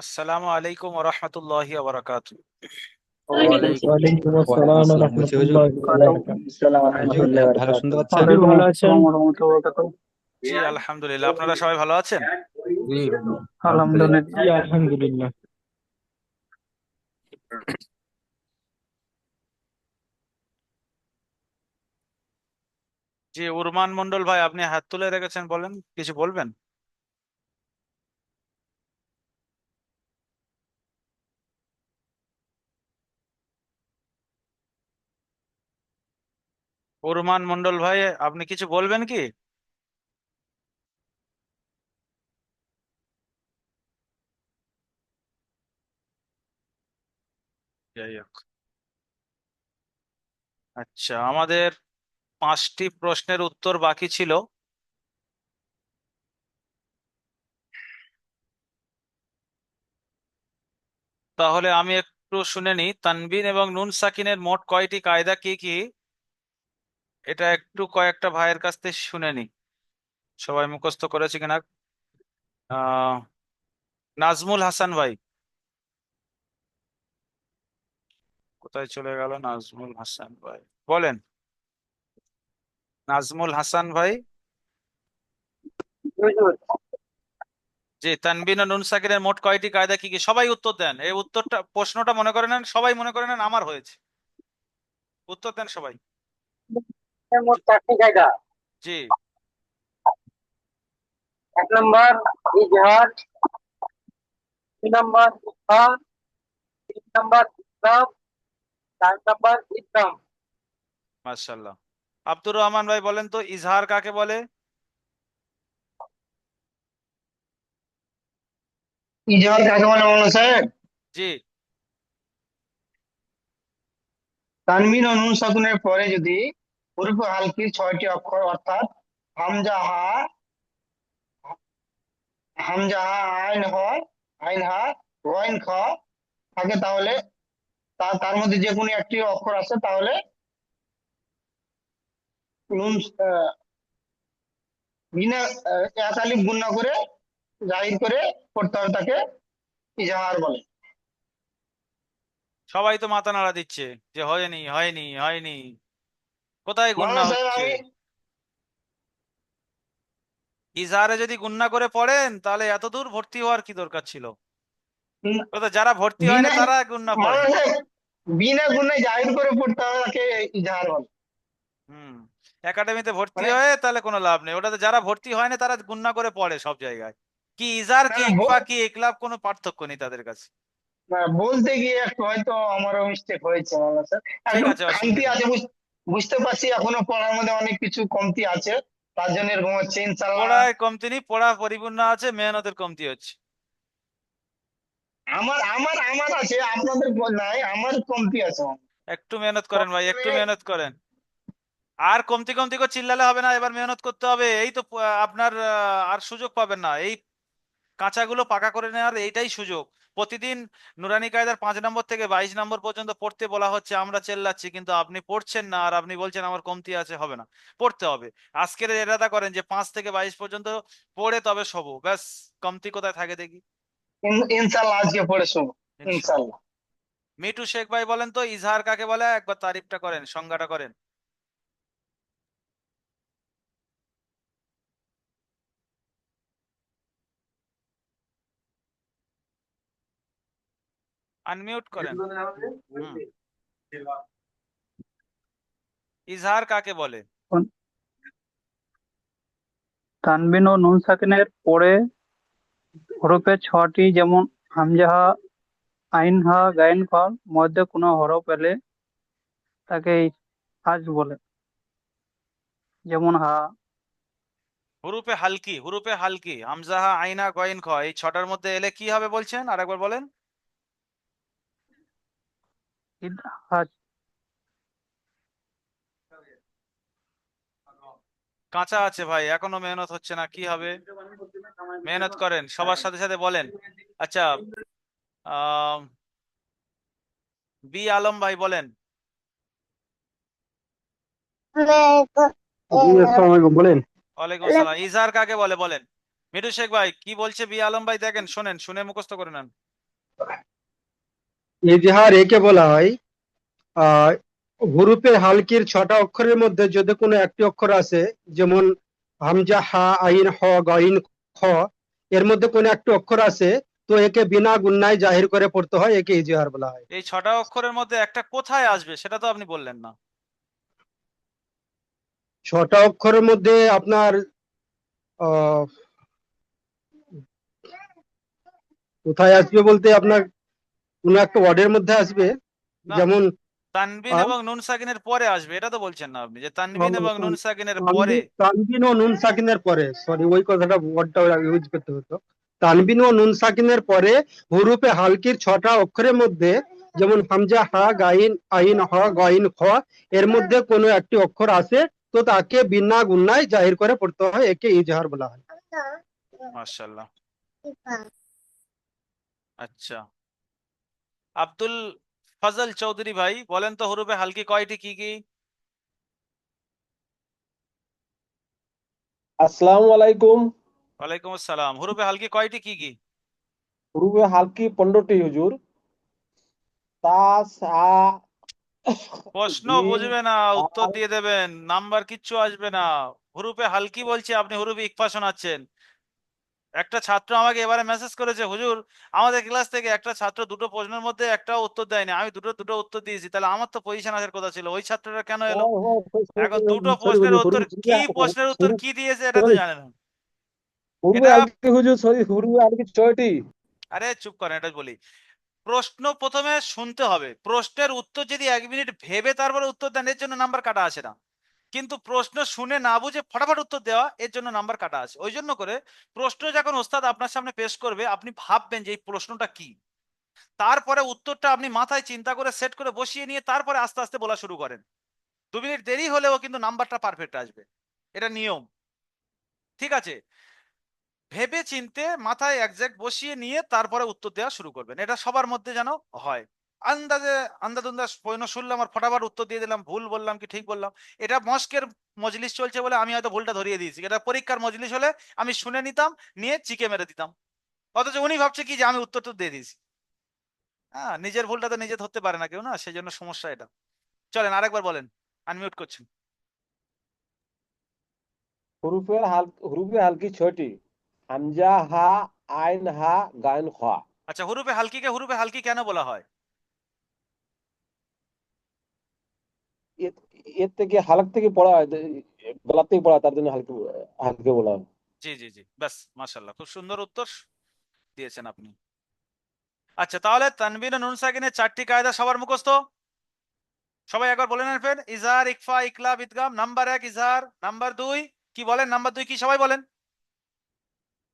আসসালামু আলাইকুম ওয়া রাহমাতুল্লাহি ওয়া বারাকাতুহু। ওয়ালাইকুম ওয়ালাইকুম আসসালাম ওয়ালাইকুম আসসালাম। বলছি হুজুর, রহমতুল্লাহ বারাকাতুহু। আসসালামু হুজুর আলাইকুম ওয়া ভালো শুনতে পাচ্ছেন? হুজুর ভালো আছেন? জি আলহামদুলিল্লাহ, আপনারা সবাই ভালো আছেন? জি আলহামদুলিল্লাহ। আলহামদুলিল্লাহ। জি আলহামদুলিল্লাহ। জি উরমান মন্ডল ভাই, আপনি হাত তুলে রেখেছেন, বলেন, কিছু বলবেন? উরমান মন্ডল ভাই, আপনি কিছু বলবেন কি? যাই হোক, আচ্ছা, আমাদের 5টি প্রশ্নের উত্তর বাকি ছিল। তাহলে আমি একটু শুনে নিই, তানবিন এবং নুন সাকিনের মোট কয়টি কায়দা কি কি, এটা একটু কয়েকটা ভাইয়ের কাছ থেকে শুনে নিই। সবাই মুখস্থ করেছে কিনা? আহ নাজমুল হাসান ভাই, কোথায় চলে গেল নাজমুল হাসান ভাই, বলেন। নাজমুল হাসান ভাই। জি, তানবিন ও নুন সাকিনের মোট কয়টি কায়দা কি কি, সবাই উত্তর দেন। এই উত্তরটা, প্রশ্নটা মনে করে নেন, সবাই মনে করে নেন আমার হয়েছে। উত্তর দেন সবাই। মোট 4টি কায়দা। জি। 1 নম্বর ইজহার, 2 নম্বর ইফা, 3 নম্বর ইসলাম, 4 নম্বর ইসলাম। মাশাআল্লাহ। আব্দুর রহমান ভাই, বলেন তো ইজহার কাকে বলে? ইজহার কাকে বলে মৌলানা সাহেব? জি। তানবিন ও নুন সাকুনের পরে যদি হরফে হালকির 6টি অক্ষর অর্থাৎ হামজা হা, হামজা হা, আইন হয়, আইন হা, গইন খ থাকে, তাহলে তার মধ্যে যে কোনো একটি অক্ষর আছে, তাহলে নুন বিনা এক আলিফ গুণা করে জাহির করে পড়তে হবে, তাকে ইজাহার বলে। সবাই তো মাথা নাড়া দিচ্ছে যে হয়নি হয়নি হয়নি, কোথায় গুন্না মাওলানা সাহেব হচ্ছে? আমি ইজহারে যদি গুন্না করে পড়েন তাহলে এত দূর ভর্তি হওয়ার কি দরকার ছিল? উম, ও তো যারা ভর্তি হয় না বিনা তারা গুন্না পড়ে। মাওলানা সাহেব বিনা গুণায় জাহির করে পড়তে হবে, তাকে ইজাহার বলে। হুম। একাডেমিতে ভর্তি মানে হয়ে তাহলে কোনো লাভ নেই, ওটাতে যারা ভর্তি হয় না তারা গুন্না করে পড়ে সব জায়গায়। কি ইজার না কি না ইকফা কি ইকলাব, কোনো পার্থক্য নেই তাদের কাছে। বলতে গিয়ে একটু হয়তো আমারও মিস্টেক হয়েছে মাওলানা স্যার। ঠিক একটু আছে, অসুবিধা খামতি নেই। আছে, বুঝতে পারছি এখনো পড়ার মধ্যে অনেক কিছু কমতি আছে, তার জন্য এরকম হচ্ছে ইনশাল্লাহ। পড়ায় কমতি নেই, পড়া পরিপূর্ণ আছে, মেহনতের কমতি হচ্ছে। আমার আমার আমার আছে, আপনাদের নাই, আমার কমতি আছে। একটু মেহনত করেন ভাই, একটু মেহনত করেন। আর কমতি কমতি করে চিল্লালে হবে না, এবার মেহনত করতে হবে। এই তো আপনার আর সুযোগ পাবেন না। এই কাঁচাগুলো পাকা করে নেওয়ার এইটাই সুযোগ। প্রতিদিন নুরানি কায়দার 5 নম্বর থেকে 22 নম্বর পর্যন্ত পড়তে বলা হচ্ছে, আমরা চেল্লাচ্ছি, কিন্তু আপনি পড়ছেন না, আর আপনি বলছেন আমার কমতি আছে। হবে না, পড়তে হবে। আজকের এরাদা করেন যে 5 থেকে 22 পর্যন্ত পড়ে তবে শোবো, ব্যাস। কমতি কোথায় থাকে দেখি। ইনশাল্লাহ আজকে পড়ে শোনো। ইনশাল্লাহ। ইনশাল্লাহ। মিটু শেখ ভাই, বলেন তো ইজহার কাকে বলে, একবার তারিফটা করেন, সংজ্ঞাটা করেন। আনমিউট করেন। হুম। ইজহার কাকে বলে? তানবিন ও নুন সাকিনের পরে হরফে 6টি, যেমন হামজা, আইন হা, গাইন খার মধ্যে কোনো হরফ এলে তাকে হাজ বলে, যেমন হা। হুরুপে হালকি, হুরুপে হালকি, হামজাহা, আইনা, গয়েন, খ, এই 6টার মধ্যে এলে কি হবে বলছেন, আরেকবার বলেন। ইদ হাজ। কাঁচা আছে ভাই, এখনো মেহনত হচ্ছে না, কি হবে? মেহনত করেন, সবার সাথে সাথে বলেন। আচ্ছা, আহ বি আলম ভাই, বলেন। জি আসসালামু আলাইকুম, বলেন। ওয়ালাইকুম সালাম। ইজহার কাকে বলে বলেন। মিঠু শেখ ভাই কি বলছে বি আলম ভাই, দেখেন, শোনেন, শুনে মুখস্থ করে নেন। ইজহার একে বলা হয় আহ হুরুফে হালকির 6টা অক্ষরের মধ্যে যদি কোনো একটি অক্ষর আছে, যেমন হামজা, হা, আইন, হ, গইন, খ, এর মধ্যে কোনো একটি অক্ষর আছে, তো একে বিনা গুণনায় জাহির করে পড়তে হয়, একে ইজহার বলা হয়। এই 6টা অক্ষরের মধ্যে একটা কোথায় আসবে সেটা তো আপনি বললেন না। 6টা অক্ষরের মধ্যে আপনার আহ কোথায় আসবে বলতে আপনার কোনো একটা ওয়ার্ডের মধ্যে আসবে, না, যেমন তানবিন আহ, এবং নুন সাকিনের পরে আসবে, এটা তো বলছেন না আপনি, যে তানবিন এবং নুন সাকিনের পরে। তানবিন ও নুন সাকিনের পরে, সরি ওই কথাটা ওয়ার্ডটা ইউজ করতে হতো। তানবিন ও নুন সাকিনের পরে হুরুফে হালকির 6টা অক্ষরের মধ্যে, যেমন হামজা, হা, গাইন, আইন, হ, গইন, খ, এর মধ্যে কোনো একটি অক্ষর আছে, তো তাকে বিনা গুণনায় জাহির করে পড়তে হয়, একে ইজহার বলা হয়। মাশাআল্লাহ। আচ্ছা, আব্দুল ফজল চৌধুরী ভাই বলেন তো হুরুফে হালকি কয়টি, কি কি? আসসালামু আলাইকুম। ওয়ালাইকুম আসসালাম। হুরুফে হালকি কয়টি, কি কি? হুরুফে হালকি 15টি হুজুর। তা, সা, প্রশ্ন জিম, বুঝবে না, উত্তর দাল। দিয়ে দেবেন, নাম্বার কিচ্ছু আসবে না। হুরুফে হালকি বলছি, আপনি হুরুফে ইকফা শোনাচ্ছেন। একটা ছাত্র আমাকে এবারে মেসেজ করেছে, হুজুর আমাদের ক্লাস থেকে একটা ছাত্র দুটো প্রশ্নের মধ্যে একটাও উত্তর দেয়নি, আমি দুটো উত্তর দিয়েছি, তাহলে আমার তো পজিশন আসার কথা ছিল, ওই ছাত্রটা কেন এলো? ওই ওই এখন দুটো সরি প্রশ্নের হুজুর, উত্তর, হুরুফে কি প্রশ্নের উত্তর কি দিয়েছে এটা তো সরি, জানে না। হুরুফে এটা, হালকি হুজুর, সরি, হুরুফে হালকি 6টি। আরে চুপ করেন, এটা বলি। প্রশ্ন প্রথমে শুনতে হবে, প্রশ্নের উত্তর যদি 1 মিনিট ভেবে তারপরে উত্তর দেন, এর জন্য নাম্বার কাটা আসে না। কিন্তু প্রশ্ন শুনে না বুঝে ফটাফট উত্তর দেওয়া, এর জন্য নাম্বার কাটা আছে। ওই জন্য করে প্রশ্ন যখন ওস্তাদ আপনার সামনে পেশ করবে, আপনি ভাববেন যে এই প্রশ্নটা কি, তারপরে উত্তরটা আপনি মাথায় চিন্তা করে সেট করে বসিয়ে নিয়ে তারপরে আস্তে আস্তে বলা শুরু করেন। 2 মিনিট দেরি হলেও কিন্তু নাম্বারটা পারফেক্ট আসবে, এটা নিয়ম। ঠিক আছে? ভেবে চিনতে মাথায় একজ্যাক্ট বসিয়ে নিয়ে তারপরে উত্তর দেওয়া শুরু করবেন, এটা সবার মধ্যে যেন হয়। আন্দাজে আন্দাজ প্রশ্ন শুনলাম আর ফটাফট উত্তর দিয়ে দিলাম, ভুল বললাম কি ঠিক বললাম, এটা মস্কের মজলিস চলছে বলে আমি হয়তো ভুলটা ধরিয়ে দিয়েছি, এটা পরীক্ষার মজলিস হলে আমি শুনে নিতাম, নিয়ে চিকে মেরে দিতাম, অথচ উনি ভাবছে কি যে আমি উত্তরটা দিয়ে দিয়েছি। হ্যাঁ, নিজের ভুলটা তো নিজে ধরতে পারে না কেউ, না, সেই জন্য সমস্যা এটা। চলেন আরেকবার বলেন, আনমিউট করছেন। হুরুফে হালকি 6টি। হামজা, হা, আইন, হা, গাইন, খ। আচ্ছা, হুরুফে হালকিকে হুরুফে হালকি কেন বলা হয়? এর এর থেকে হালক থেকে পড়া হয়, গলা থেকে পড়া, তার জন্য হালকি, হালকি বলা হয়। জি জি জি, ব্যাস, মাশাআল্লাহ, খুব সুন্দর উত্তর দিয়েছেন আপনি। আচ্ছা, তাহলে তানবিন ও নুন সাকিনের 4টি কায়দা সবার মুখস্থ? সবাই একবার বলে নেন। ইজহার, ইকফা, ইকলাব, ইদগাম। নাম্বার 1 ইজহার, নাম্বার 2 কি বলেন, নাম্বার 2 কি সবাই বলেন?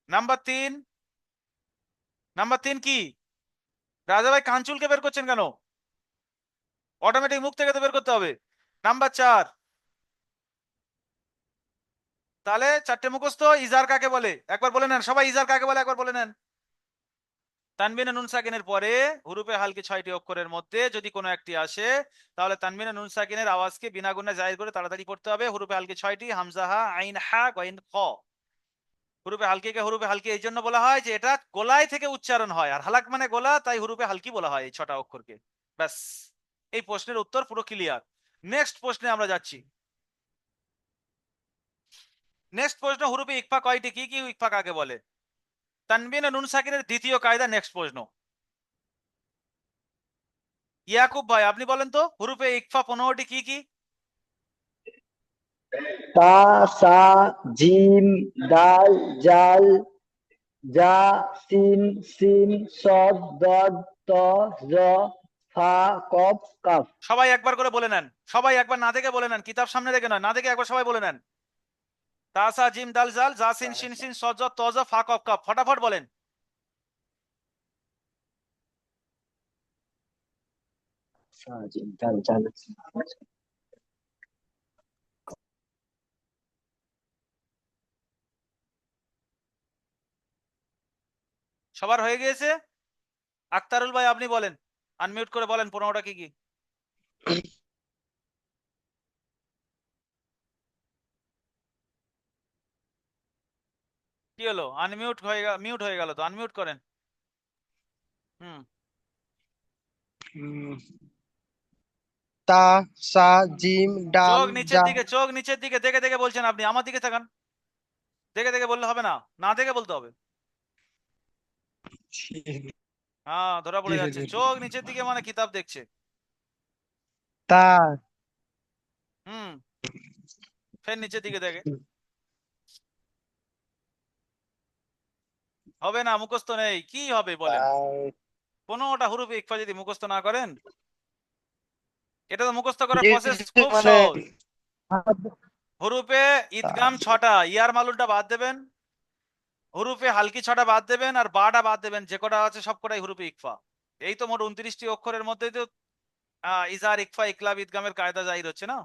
নাম্বার 3, নাম্বার 3 কি? রাজা ভাই কাঞ্চুলকে বের করছেন কেন? অটোমেটিক মুখ থেকে তো বের করতে হবে। নাম্বার 4, তাহলে 4টে মুখস্থ। ইজহার কাকে বলে একবার বলে নেন সবাই, ইজহার কাকে বলে একবার বলে নেন। তানবিন নুন সাকিনের পরে হুরুফে হালকি 6টি অক্ষরের মধ্যে যদি কোনো একটি আসে, তাহলে তানবিন নুন সাকিনের আওয়াজকে বিনা গুণে জাহির করে তাড়াতাড়ি পড়তে হবে। হুরুফে হালকি 6টি, হামজা, হা, আইন, হা, গইন, খ। হুরুফে হালকিকে হুরুফে হালকি এই জন্য বলা হয় যে এটা গোলায় থেকে উচ্চারণ হয়, আর হালাক মানে গোলা, তাই হুরুফে হালকি বলা হয় এই 6টা অক্ষরকে। ব্যাস, এই প্রশ্নের উত্তর পুরো ক্লিয়ার। নেক্সট প্রশ্নে আমরা যাচ্ছি। নেক্সট প্রশ্ন, হুরুফে ইকফা কয়টি, কি কি ইকফা কাকে বলে? তানবিন নুন সাকিনের দ্বিতীয় কায়দা। নেক্সট প্রশ্ন, ইয়াকুব ভাই আপনি বলেন তো হুরুফে ইকফা 15টি কি কি? তা, সা, জিম, দাল, জাল, জা, সিন, সিন, সদ, দদ, ত, জ, ফা, কফ, কাফ। সবাই একবার করে বলে নেন, সবাই একবার না দেখে বলে নেন, কিতাব সামনে দেখে নয়, না দেখে একবার সবাই বলে নেন। তাসা জিম দাল জাল জা সিন শিন সিন সজ তজ ফা কফ কাফ, ফটাফট বলেন। সা, জিম, দাল, জাল। সবার হয়ে গিয়েছে? আক্তারুল ভাই আপনি বলেন, আনমিউট করে বলেন 15টা কি কি? কি হলো, আনমিউট হয়ে গেল, মিউট হয়ে গেল তো, আনমিউট করেন। হুম। তা সা জিম ডাল চোখ নিচের জা। দিকে, চোখ নিচের দিকে, দেখে দেখে বলছেন আপনি, আমার দিকে তাকান। দেখে দেখে বললে হবে না, না দেখে বলতে হবে। হ্যাঁ, ধরা পড়ে যাচ্ছে। চোখ নিচের দিকে মানে কিতাব দেখছে। তা হুম, ফের নিচের দিকে দেখে। হবে না, মুখস্থ নেই, কি হবে বলেন? 15টা হুরুফ ইকফা যদি মুখস্থ না করেন, এটা তো মুখস্থ করার প্রসেস খুব মানে সহজ। হুরুফে ইদগাম 6টা, ইয়ার মালুলটা বাদ দেবেন, হুরুফে হালকি 6টা বাদ দেবেন, আর বাটা বাদ দেবেন, যে কটা আছে সব কটাই হুরুফে ইকফা। এই তো মোট 29টি অক্ষরের মধ্যে তো ইজার, ইকফা, ইকলাব, ইদগামের কায়দা জাহির হচ্ছে না,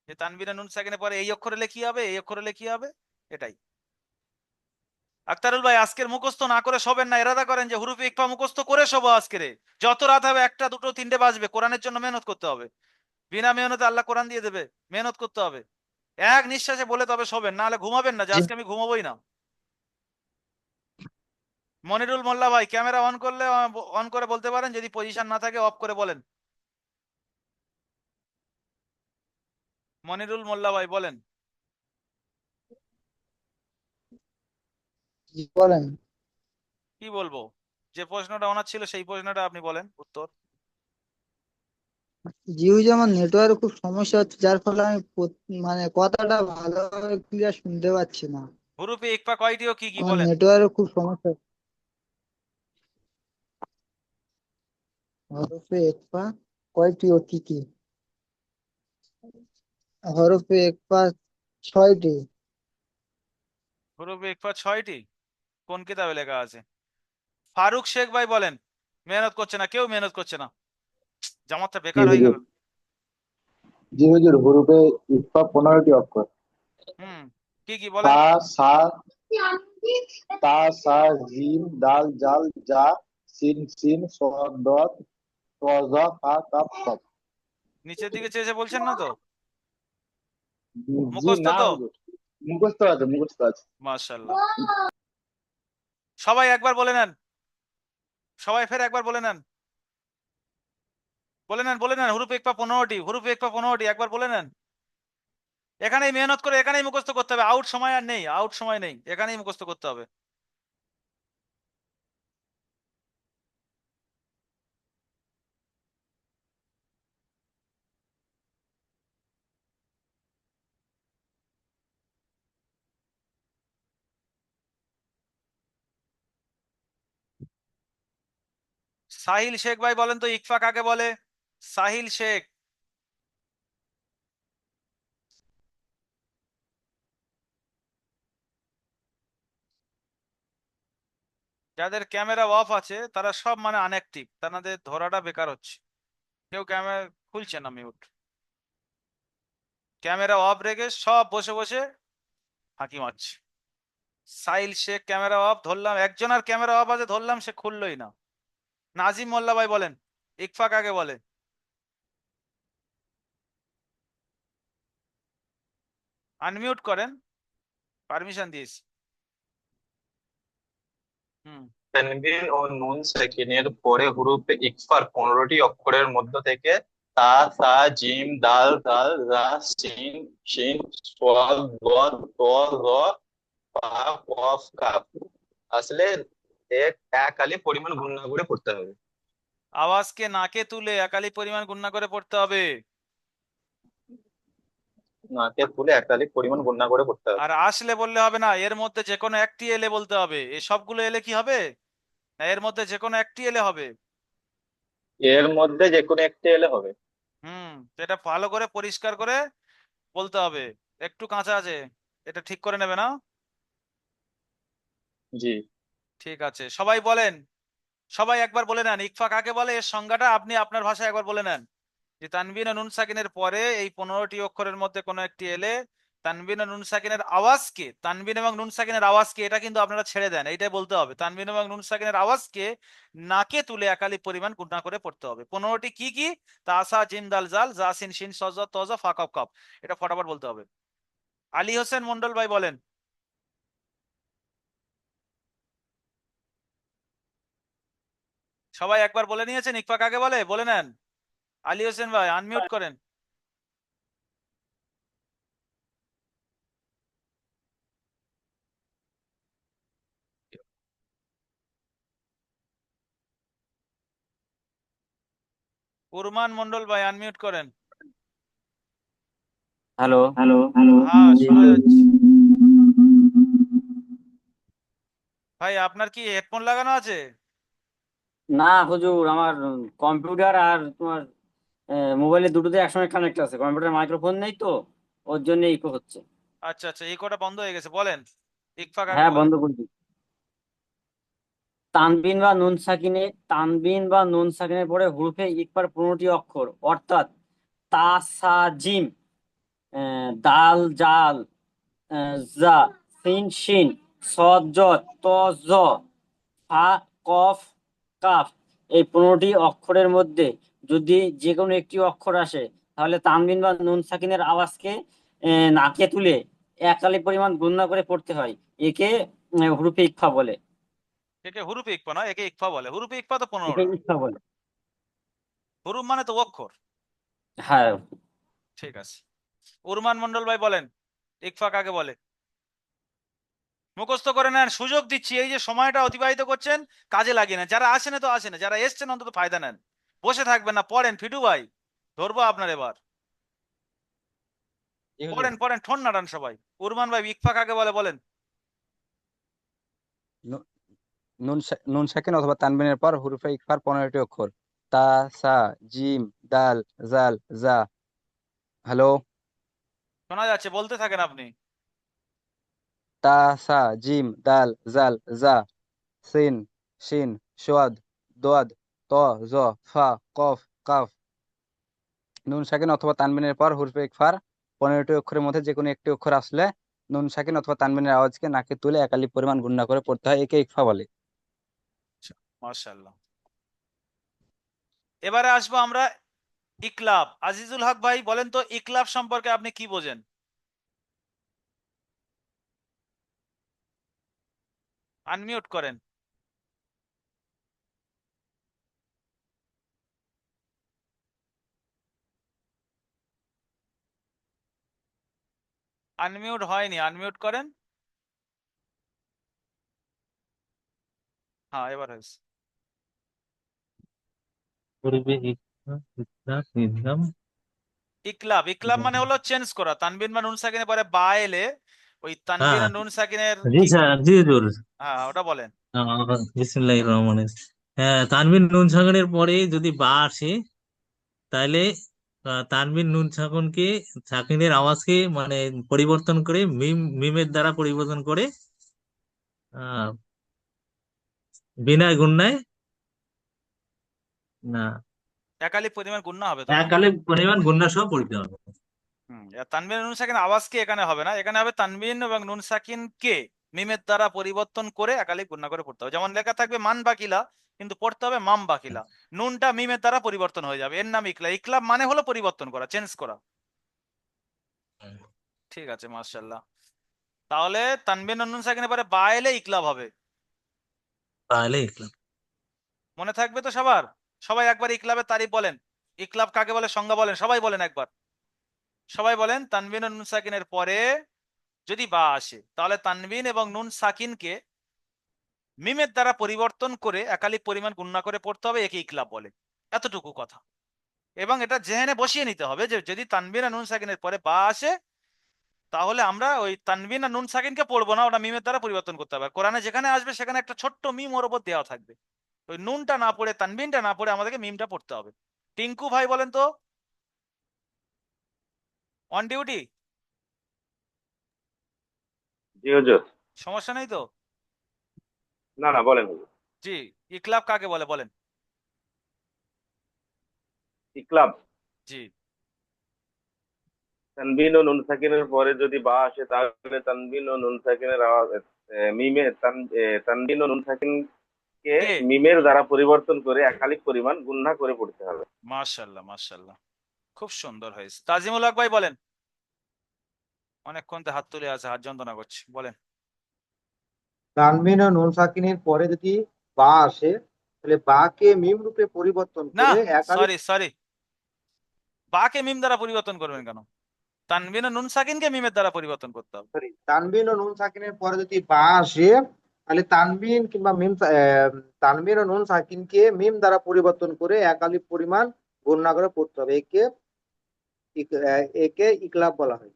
যে তানবিনে নুন সাকিনের পরে এই অক্ষর হলে কি হবে, এই অক্ষর হলে কি হবে, এটাই। আক্তারুল ভাই, আজকের মুখস্থ না করে শোবেন না, এরাদা করেন যে হুরুফে ইকফা মুখস্থ করে শোবো আজকের। যত রাত হবে, 1টা 2টো 3টে বাজবে, কোরআনের জন্য মেহনত করতে হবে। বিনা মেহনতে আল্লাহ কোরআন দিয়ে দেবে, মেহনত করতে হবে। এক নিঃশ্বাসে বলে তবে শোবেন, না হলে ঘুমাবেন না, যে আজকে আমি ঘুমাবোই না। মনিরুল মোল্লা ভাই, ক্যামেরা অন করলে অন করে বলতে পারেন, যদি পজিশন না থাকে অফ করে বলেন। মনিরুল মোল্লা ভাই বলেন। বলেন। কি বলবো? যে প্রশ্নটা ওনার ছিল সেই প্রশ্নটা আপনি বলেন উত্তর। জিও যেমন নেটওয়ার্ক খুব সমস্যা হচ্ছে, যার ফলে আমি মানে কথাটা ভালোভাবে ক্লিয়ার শুনতে পাচ্ছি না। হুরুফে ইকফা কয়টি ও কি কি আমার বলেন? নেটওয়ার্ক খুব সমস্যা। হরফে একফা কয়টি ও কি কি? হরফে একফা 6টি। হুরুফে ইকফা 6টি? কোন কিতাবে লেখা আছে? ফারুক শেখ ভাই বলেন। মেহনত করছে না, কেউ মেহনত করছে না, জামাতটা জি বেকার হয়ে হুজুর, গেল। জি হুজুর, হুরুফে ইকফা 15টি অক্ষর। হুম, কি কি বলেন? তা সা তা সা জিম দাল জাল জা সিন সিন সদ দদ ত জ ফা কাফ কফ। নিচের দিকে চেয়েছে বলছেন না তো? জি মুখস্থ না তো? হুজুর, মুখস্থ আছে, মুখস্থ আছে। মাশাআল্লাহ। সবাই একবার বলে নেন, সবাই ফের একবার বলে নেন, বলে নেন, বলে নেন। হুরুফে ইকফা 15টি, হুরুফে ইকফা 15টি, একবার বলে নেন। এখানেই মেহনত করে, এখানেই মুখস্থ করতে হবে, আউট সময় আর নেই, আউট সময় নেই, এখানেই মুখস্থ করতে হবে। সাহিল শেখ ভাই বলেন তো, ইকফা কাকে বলে? সাহিল শেখ। যাদের ক্যামেরা অফ আছে তারা সব মানে আনঅ্যাক্টিভ, তাদের ধরাটা বেকার হচ্ছে। কেউ ক্যামেরা খুলছে না, মিউট। ক্যামেরা অফ রেখে সব বসে বসে ফাঁকি মারছে। সাহিল শেখ ক্যামেরা অফ, ধরলাম একজন আর ক্যামেরা অফ আছে, ধরলাম সে খুললোই না। নাজিম মোল্লা ভাই বলেন, ইকফা কাকে বলে? আনমিউট করেন, পারমিশন দিয়েছি। হুম। তানবিন ও নুন সাকিনের পরে হুরুফে ইকফার 15টি অক্ষরের মধ্য থেকে তা সা জিম দাল জাল জা সিন শিন সাদ দাদ ত জ ফা কফ কাফ। আসলে এক আলি পরিমাণ গুণনা করে পড়তে হবে। আওয়াজকে নাকে তুলে একালি পরিমাণ গুণনা করে পড়তে হবে। নাকে তুলে এক আলি পরিমাণ গুণনা করে পড়তে হবে। আর আসলে বললে হবে না, এর মধ্যে যে কোনো একটি এলে বলতে হবে। এই সবগুলো এলে কি হবে? না, এর মধ্যে যে কোনো একটি এলে হবে। এর মধ্যে যে কোনো একটি এলে হবে। হুম, এটা ভালো করে পরিষ্কার করে বলতে হবে। একটু কাঁচা আছে, এটা ঠিক করে নেবে না? জি। ঠিক আছে, সবাই বলেন, সবাই একবার বলে নেন, ইকফা কাকে বলে, এর সংজ্ঞাটা আপনি আপনার ভাষায় একবার বলে নেন। যে তানবিন ও নুন সাকিনের পরে এই 15টি অক্ষরের মধ্যে কোনো একটি এলে তানবিন ও নুন সাকিনের আওয়াজকে, তানবিন এবং নুন সাকিনের আওয়াজকে, এটা কিন্তু আপনারা ছেড়ে দেন, এইটাই বলতে হবে। তানবিন এবং নুন সাকিনের আওয়াজকে নাকে তুলে একালি পরিমাণ গুণা করে পড়তে হবে। 15টি কি কি? তাসা জিম দাল জাল জাসিন শিন সজ তজা ফা কফ কফ। এটা ফটাফট বলতে হবে। আলী হোসেন মন্ডল ভাই বলেন। সবাই একবার বলে নিয়েছেন ইকফা কাকে বলে? বলে নেন। আলী হোসেন ভাই আনমিউট করেন। উরমান মন্ডল ভাই আনমিউট করেন। হ্যালো হ্যালো হ্যালো হ্যাঁ, জি শোনা জি যাচ্ছে। ভাই আপনার কি হেডফোন লাগানো আছে? না হুজুর, আমার কম্পিউটার আর তোমার মোবাইলে দুটোতে একসঙ্গে কানেক্ট আছে, কম্পিউটার মাইক্রোফোন নেই তো, ওর জন্য ইকো হচ্ছে। আচ্ছা আচ্ছা, এই কটা বন্ধ হয়ে গেছে, বলেন ইকফা কাকে হ্যাঁ, বলে? বন্ধ করে দিই। তানবিন বা নুন সাকিনের পরে হুরুফে ইকফার 15টি অক্ষর, অর্থাৎ তা, সা, জিম, দাল, জাল, জা, সিন, শিন, সদ, জদ, ত, জ, ফা, কফ, কাফ। এই 15টি অক্ষরের মধ্যে যদি যে কোনো একটি অক্ষর আসে, তাহলে তানবিন বা নুন সাকিনের আওয়াজকে নাকে তুলে এক আলি পরিমাণ গুণনা করে পড়তে হয়। একে হুরুফে ইকফা বলে। একে হুরুফে ইকফা না, একে ইকফা বলে। হুরুফে ইকফা তো একে 15টা। ইকফা বলে। হুরুফ মানে তো অক্ষর। হ্যাঁ, ঠিক আছে। উরমান মন্ডল ভাই বলেন ইকফা কাকে বলে? মুখস্থ করে নেন, সুযোগ দিচ্ছি, এই যে সময়টা অতিবাহিত করছেন কাজে লাগিয়ে নেন। যারা আসেন তো আসেন, যারা এসছেন অন্তত ফায়দা নেন। বসে থাকবেন না, পড়েন। ফিটু ভাই ধরবো আপনার এবার। জি হুজুর। পড়েন পড়েন, ঠোন নাড়ান সবাই। উরমান ভাই ইকফা কাকে বলে বলেন। নু- নুন সাকিন অথবা তানবিনের পর হুরুফে ইকফার 15টি অক্ষর। তা, সা, জিম, দাল, জাল, জা। হ্যালো। শোনা যাচ্ছে, বলতে থাকেন আপনি। তা, সা, জিম, দাল, জাল, জা, সিন, শিন, সোয়াদ, দোয়াদ, ত, জ, ফা, কফ, কাফ। নুন সাকিন অথবা তানবিনের পর হুরুফে ইকফার 15টি অক্ষরের মধ্যে যে কোনো একটি অক্ষর আসলে নুন সাকিন অথবা তানবিনের আওয়াজকে নাকে তুলে একালি পরিমাণ গুণনা করে পড়তে হয়, একে ইকফা বলে। মাশাআল্লাহ। এবারে আসবো আমরা ইকলাব। আজিজুল হক ভাই বলেন তো ইকলাব সম্পর্কে আপনি কি বোঝেন? আনমিউট করেন। আনমিউট হয়নি, আনমিউট করেন। হ্যাঁ, এবার হয়েছে। পূর্বে ইকরার নিজাম ইকলাব, ইকলাব মানে হলো চেঞ্জ করা। তানবিন বা নুন সাকিনের পরে বা এলে ওই তানবিন হ্যাঁ আর নুন সাকিনের জি কি? স্যার, জি হুজুর। হ্যাঁ, ওটা বলেন। বিসমিল্লাহির রহমানির রহিম। হ্যাঁ, তানবিন নুন সাকিনের পরে যদি বা আসে, তাহলে তানবিন নুন সাকিনের আওয়াজকে মানে পরিবর্তন করে মিমের দ্বারা পরিবর্তন করে আহ বিনা গুণনায়, না, একালি পরিমাণ গুণনা হবে তখন। এককালে পরিমাণ গুণনা সহ পড়তে হবে। তানবিন আর নুন সাকিন আওয়াজকে এখানে হবে না, এখানে হবে তানবিন এবং নুন সাকিন কে মিমের দ্বারা পরিবর্তন করে একালি গুণনা করে পড়তে হবে। যেমন লেখা থাকবে মান বাকিলা, কিন্তু পড়তে হবে মাম বাকিলা। নুনটা মিমের দ্বারা পরিবর্তন হয়ে যাবে, এর নাম ইকলা। ইকলাব মানে হলো পরিবর্তন করা, চেঞ্জ করা। ঠিক আছে, মাশাআল্লাহ। তাহলে তানবিন আর নুন সাকিনের পরে বা এলে ইকলাব হবে। তাহলে ইকলাব। মনে থাকবে তো সবার? সবাই একবার ইকলাবের তারিফ বলেন। ইকলাব কাকে বলে সংজ্ঞা বলেন, সবাই বলেন একবার। সবাই বলেন তানবিন ও নুন সাকিনের পরে যদি বা আসে, তাহলে তানবিন এবং নুন সাকিনকে মিমের দ্বারা পরিবর্তন করে একালিক পরিমাণ গুণনা করে পড়তে হবে, একে ইকলাব বলে। এতটুকু কথা। এবং এটা জেহেনে বসিয়ে নিতে হবে যে যদি তানবিন আর নুন সাকিনের পরে বা আসে, তাহলে আমরা ওই তানবিন আর নুন সাকিনকে পড়বো না, ওটা মিমের দ্বারা পরিবর্তন করতে হবে। কোরআনে যেখানে আসবে সেখানে একটা ছোট্ট মিম ওর উপর দেওয়া থাকবে। ওই নুনটা না পড়ে, তানবিনটা না পড়ে আমাদেরকে মিমটা পড়তে হবে। টিঙ্কু ভাই বলেন তো, অন ডিউটি? জি হুজুর। সমস্যা নেই তো? না না, বলেন হুজুর। জি। ইকলাব কাকে বলে বলেন। ইকলাব জি। তানবিন ও নুন সাকিনের পরে যদি বা আসে, তাহলে তানবিন ও নুন সাকিনের আওয়াজ তানবিন ও নুন সাকিনকে কে? মিমের দ্বারা পরিবর্তন করে একালিক পরিমাণ গুণনা করে পড়তে হবে। মাশাল্লাহ মাশাল্লাহ, খুব সুন্দর হয়েছে। তাজিমুল হক ভাই বলেন। অনেকক্ষণ হাত তুলে আছে, হাত যন্ত্রণা করছে, বলেন। তানবিন ও নুন সাকিনের পরে যদি বা আসে, তাহলে বাকে মিম রূপে পরিবর্তন না, করে একালিক সরি, বাকে মিম দ্বারা পরিবর্তন করবেন কেন? তানবিন ও নুন সাকিনকে মিমের দ্বারা পরিবর্তন করতে হবে। সরি তানবিন ও নুন সাকিনের পরে যদি বা আসে, তাহলে তানবিন কিংবা তানবিন ও নুন সাকিনকে মিম দ্বারা পরিবর্তন করে একালিক পরিমাণ গণনা করে পড়তে হবে। একে ইকলাব বলা হয়।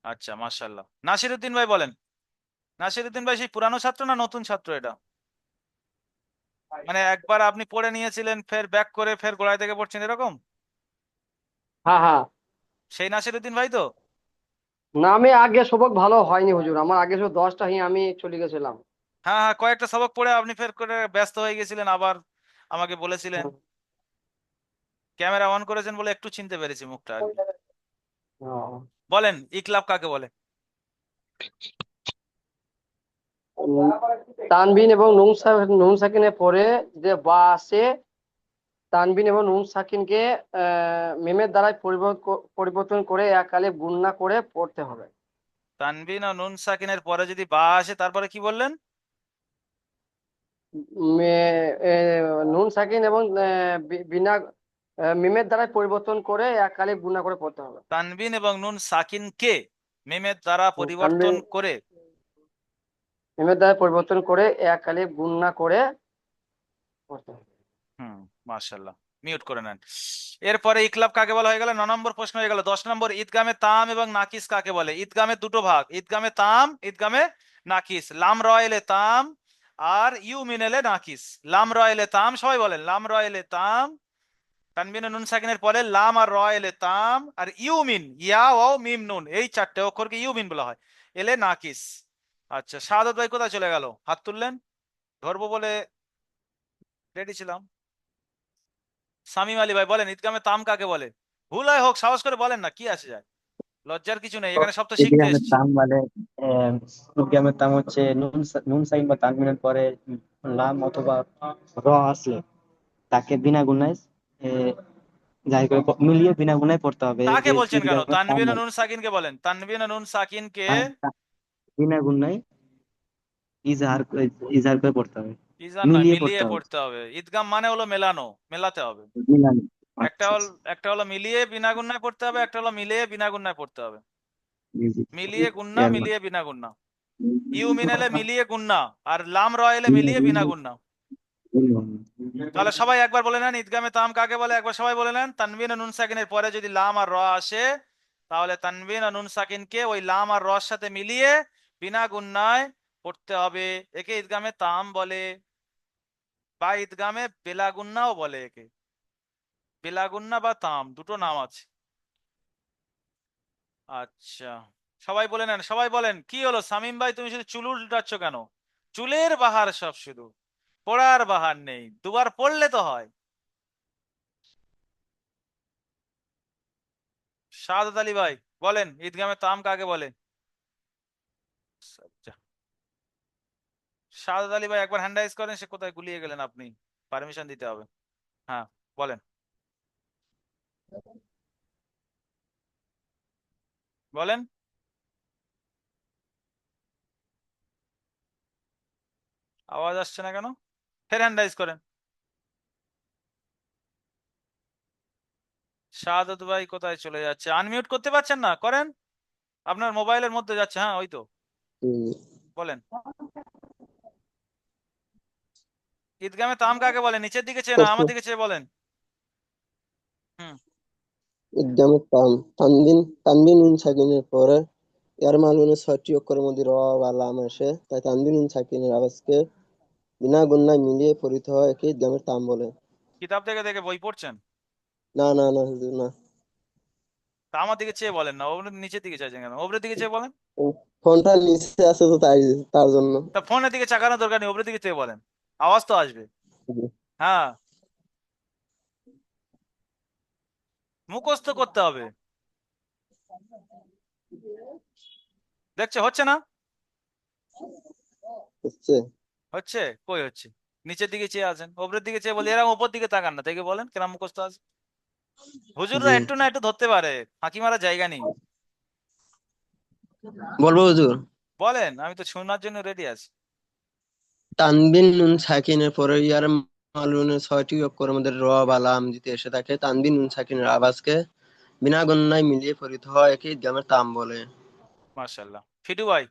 আচ্ছা, মাশাআল্লাহ। নাসিরউদ্দিন ভাই বলেন। নাসিরউদ্দিন ভাই সেই পুরানো ছাত্র না নতুন ছাত্র এটা? মানে একবার আপনি পড়ে নিয়েছিলেন, ফের ব্যাক করে ফের গোড়ায় থেকে পড়ছেন, এরকম? হ্যাঁ হ্যাঁ। সেই নাসিরউদ্দিন ভাই তো? না, আমি আগে সবক ভালো হয়নি হুজুর, আমার আগে সব 10টা হি আমি চলে গেছিলাম। হ্যাঁ হ্যাঁ, কয়েকটা সবক পড়ে আপনি ফের করে ব্যস্ত হয়ে গেছিলেন, আবার আমাকে বলেছিলেন। ক্যামেরা অন করেছেন বলে একটু চিনতে পেরেছি মুখটা আর কি। বলেন ইকলাব কাকে বলে? তানবিন এবং নুন সাকিনের পরে যে বা আছে, তানবিন এবং নুন সাকিনকে মিমের দ্বারাই পরিবর্তন করে একালে গুণনা করে পড়তে হবে। তানবিন ও নুন সাকিনের পরে যদি বা আসে, তারপরে কি বললেন? নুন সাকিন এবং বিনা মিমের দ্বারাই পরিবর্তন করে একালে গুণনা করে পড়তে হবে। তানবিন এবং নুন সাকিনকে মিমের দ্বারা পরিবর্তন তানবিন করে মিমের দ্বারা পরিবর্তন করে একালে গুণনা করে পড়তে হবে। মাশাআল্লাহ। মিউট করে নেন। এরপরে ইকলাব কাকে বলা হয়ে গেল? 9 নম্বর প্রশ্ন হয়ে গেল। 10 নম্বর, ঈদগামে তাম এবং নাকিস কাকে বলে? ঈদগামে দুটো ভাগ, ঈদগামে তাম, ঈদগামে নাকিস। লাম রয়েলে তাম আর ইউ মিনেলে নাকিস। লাম রয়েলে তাম, সবাই বলেন লাম রয়েলে তাম। তানবিন ও নুন সাকিনের পরে লাম আর রয়েলে তাম, আর ইউ মিন, ইয়া ও মিম নুন, এই চারটে অক্ষরকে ইউ মিন বলা হয়, এলে নাকিস। আচ্ছা, শাহাদত ভাই কোথায় চলে গেল? হাত তুললেন, ধরবো বলে রেডি ছিলাম। সামিম আলী ভাই বলেন ঈদগামে তাম কাকে বলে? ভুল হয় হোক, সাহস করে বলেন না, কি আছে যায়, লজ্জার কিছু নেই, এখানে সব তো শিখতে ঈদগামের এসেছি। তাম মানে ঈদগামের তাম হচ্ছে নুন সাইন বা তানবিনের পরে লাম অথবা র আসলে তাকে বিনা গুণায় যাই করে মিলিয়ে বিনা গুণায় পড়তে হবে। তাকে বলছেন কেন? ঈদগামের তাম তানবিন ও মানে নুন সাকিনকে বলেন, তানবিন ও নুন সাকিনকে বিনা গুণায় ইজহার ইজহার করে পড়তে হবে, ইজান নয়, মিলিয়ে পড়তে মিলিয়ে হবে। পড়তে হবে। ঈদগাম মানে হলো মেলানো, মেলাতে হবে। মিলানো। একটা আচ্ছা হল একটা হলো মিলিয়ে বিনা গুণায় পড়তে হবে, একটা হলো মিলিয়ে বিনা গুণায় পড়তে হবে। জি জি। মিলিয়ে গুন্না, এর মানে মিলিয়ে বিনা গুন্না। ইউ মিনেলে মিলিয়ে গুন্না, আর লাম রয়েলে মিলিয়ে বিনা গুন্না। তাহলে সবাই একবার বলে নেন ঈদগামে তাম কাকে বলে, একবার সবাই বলে নেন। তানবিন ও নুন সাকিনের পরে যদি লাম আর র আসে, তাহলে তানবিন ও নুন সাকিনকে ওই লাম আর রর সাথে মিলিয়ে বিনা গুন্নায় পড়তে হবে, একে ঈদগামে তাম বলে। বা ঈদগামে বেলাগুন্নাও বলে একে। বেলাগুন্না বা তাম দুটো নাম আছে। আচ্ছা, সবাই বলে নেন, সবাই বলেন। কি হলো সামিম ভাই, তুমি শুধু চুল উল্টাচ্ছ কেন? চুলের বাহার সব, শুধু পড়ার বাহার নেই, দুবার পড়লে তো হয়। শাহাদাত আলী ভাই বলেন ঈদগামে তাম কাকে বলে? আচ্ছা, শাহাদাত আলী ভাই একবার হ্যান্ড রাইজ করেন, সে কোথায় গুলিয়ে গেলেন আপনি, পারমিশন দিতে হবে। হ্যাঁ বলেন, বলেন। আওয়াজ আসছে না কেন? ফের হ্যান্ড রাইজ করেন। শাহাদাত ভাই কোথায় চলে যাচ্ছে? আনমিউট করতে পারছেন না, করেন, আপনার মোবাইলের মধ্যে যাচ্ছে। হ্যাঁ ওই তো, বলেন ঈদগামে তাম কাকে বলে? নিচের দিকে চেয়ে না, আমার দিকে চেয়ে বলেন। হুম। ঈদগামে তাম, তানবিন নুন সাকিনের পরে ইয়ার মালুনের 6টি অক্ষরের মধ্যে র বা লাম আসে, তাই তানবিন নুন সাকিনের আওয়াজকে বিনা গুণনায় মিলিয়ে পড়িতে হয়, একে ঈদগামের তাম বলে। কিতাব থেকে দেখে বই পড়ছেন? না না না হুজুর, না। তা আমার দিকে চেয়ে বলেন না, ওপরের নিচের দিকে চাইছেন কেন? ওপরের দিকে চেয়ে বলেন। ফোনটা নিচে আছে তো, তার জন্য। তা ফোনের দিকে চাকানোর দরকার নেই, ওপরের দিকে চেয়ে বলেন, আওয়াজ তো আসবে। হ্যাঁ, মুখস্থ করতে হবে। দেখছে হচ্ছে না? হচ্ছে। হচ্ছে কই হচ্ছে? নিচের দিকে চেয়ে আছেন, ওপরের দিকে চেয়ে বলি, এরকম উপর দিকে তাকান না, থেকে বলেন কেন মুখস্থ আছে। হুজুররা জি, একটু না একটু ধরতে পারে, ফাঁকি মারার জায়গা নেই। বলবো হুজুর। বলেন, আমি তো শোনার জন্য রেডি আছি। তানবিন নুন সাকিনের পরে ইয়ার মালুনের 6টি অক্ষরের মধ্যে র বা লাম যদি এসে থাকে তানবিন নুন সাকিনের আওয়াজকে বিনা গণনায় মিলিয়ে পড়িত হয়, একে ঈদগামের তাম বলে। মাশাআল্লাহ। ফিটু ভাই,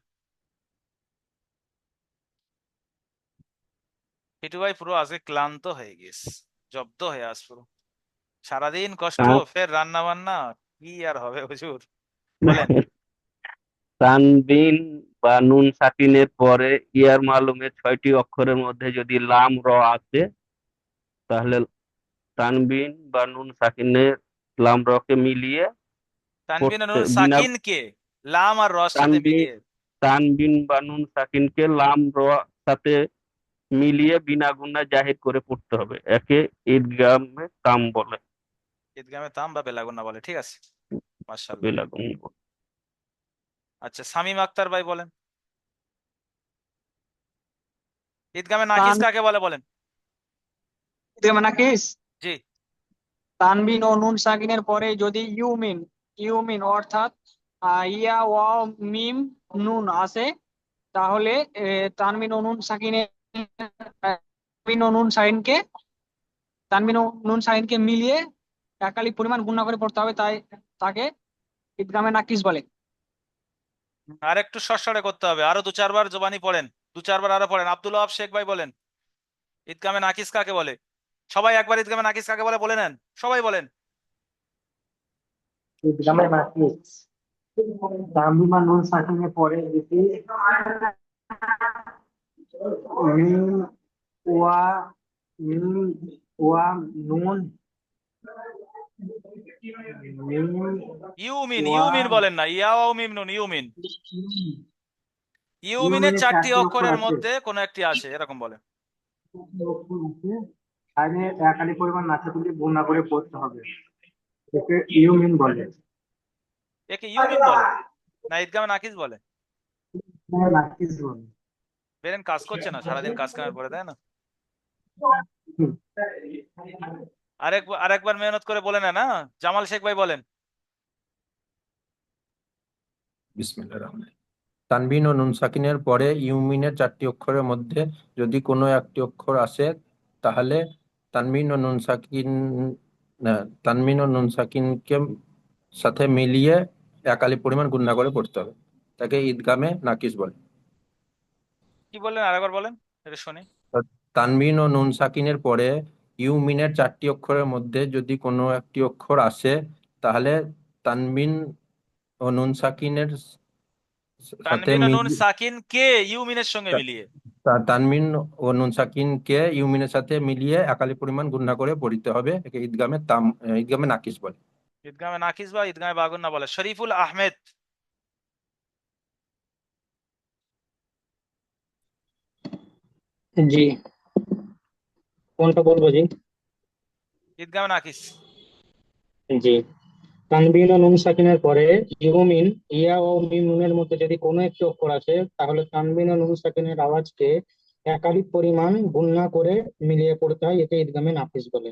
ফিটু ভাই পুরো আজকে ক্লান্ত হয়ে গেছে, জব্দ হয়ে আস পুরো, সারাদিন কষ্ট, ফের রান্না বান্না, কি আর হবে হুজুর, বলেন। তানবিন বা নুন সাকিনের পরে ইয়ার মালুমের 6টি অক্ষরের মধ্যে যদি লাম র আসে, তাহলে তানবিন বা নুন সাকিনের লাম রকে মিলিয়ে তানবিন আর পড়তে নুন বিনা সাকিন কে লাম আর রর সাথে তানবিন মিলিয়ে, তানবিন বা নুন সাকিনকে লাম র সাথে মিলিয়ে বিনা গুণায় জাহির করে পড়তে হবে, একে ঈদগামে তাম বলে। ঈদগামে তাম বা বেলাগুন্না বলে, ঠিক আছে, মাশাআল্লাহ। বেলাগুন বলে। আচ্ছা, শামীম আক্তার ভাই বলেন, ঈদগামে নাকিস তান কাকে বলে বলেন। নাকিস জি। তানবিন ও নুন সাকিনের পরে যদি ইউমিন অর্থাৎ ইয়া ওয়াও মিম নুন আসে, তাহলে তানবিন ও নুন সাকিনের তানবিন ও নুন সাকিনকে তানবিন ও নুন সাকিনকে মিলিয়ে একালিক পরিমাণ গুণা করে পড়তে হবে, তাই তাকে ঈদগামে নাকিস বলে। আর একটু সরসরে করতে হবে, আরো 2-4 বার জবানি পড়েন, 2-4 বার আরো পড়েন। আব্দুল ওয়াহাব শেখ ভাই বলেন, ঈদগামে নাকিস কাকে বলে। সবাই একবার ঈদগামে নাকিস কাকে বলে বলে নেন, সবাই বলেন। ঈদগামে নাকিস তানবিন বা নুন সাকিনের পরে যদি মিম ওয়া মিম ওয়া নুন মিম ইউমিন, ওয়া ইউমিন বলেন না, ইয়াও মিম নুন, ইউমিন। ইউমিনের ইউমিনের 4টি 4টি অক্ষর অক্ষরের আছে, মধ্যে কোনো একটি আসে, এরকম বলে। তাহলে একালি পরিমাণ নাচা তুলে গুণা করে পড়তে হবে, একে ইউমিন বলে। একে ইউমিন বলে না ঈদগামে নাকিস বলে? নাকিস বলে। বেরেন কাজ করছে না, সারাদিন কাজ কামের পরে, তাই না? হুম। আরেকবার মেহনত করে বলে নেন। না, জামাল শেখ ভাই বলেন। বিসমিল্লাহির রহমানির রহিম। তানবিন ও নুন সাকিনের পরে ইউমিনের 4টি অক্ষরের মধ্যে যদি কোনো একটি অক্ষর আসে, তাহলে তানবিন ও নুন সাকিন তানবিন ও নুন সাকিনকে সাথে মিলিয়ে একালি পরিমাণ গুণনা করে পড়তে হবে, তাকে ঈদগামে নাকিস বলে। কি বললেন, আরেকবার বলেন, এটা শুনি। তো তানবিন ও নুন সাকিনের পরে ইউমিনের 4টি অক্ষরের মধ্যে যদি কোনো একটি অক্ষর আসে, তাহলে তানবিন ও নুন সাকিনের সাথে তানবিন ও নুন মিলিয়ে সাকিন কে ইউমিনের সঙ্গে মিলিয়ে, তানমিন ও নুন সাকিনকে ইউমিনের সাথে মিলিয়ে একালি পরিমাণ গুণনা করে পড়িতে হবে, একে ঈদগামে নাকিস বলে। ঈদগামে নাকিস বা ঈদগামে বাগুন্না বলে। শরীফুল আহমেদ, জি, কোনটা বলবো জি? ঈদগামে নাকিস। জি, তানবিন ও নুন সাকিনের পরে ইউমিন ইয়া ও মিম নুনের মধ্যে যদি কোনো একটি অক্ষর আসে, তাহলে তানবিন ও নুন সাকিনের আওয়াজকে একাধিক পরিমাণ গুণনা করে মিলিয়ে পড়তে হয়, একে ঈদগামে নাফিস বলে।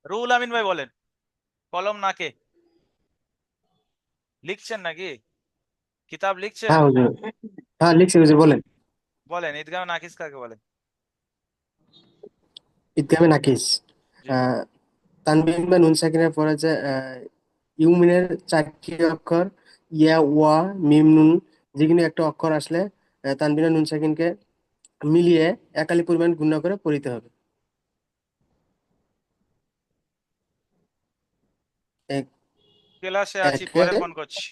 রুহুল আমিন ভাই বলেন, কলম নাকে লিখছেন নাকি, কিতাব লিখছেন? হ্যাঁ হুজুর, হ্যাঁ লিখছি হুজুর, বলেন। বলেন ঈদগামে নাকিস কাকে বলে। ঈদগামে নাকিস জি। তানবিন বা নুন সাকিনের পরে যে ইউমিনের 4টি অক্ষর ইয়া ওয়া মিম নুন, যেকোনো একটা অক্ষর আসলে তানবিন আর নুন সাকিনকে মিলিয়ে একালি পরিমাণ গুণনা করে পড়িতে হবে। এক- ক্লাসে আছি, একে পরে ফোন করছি।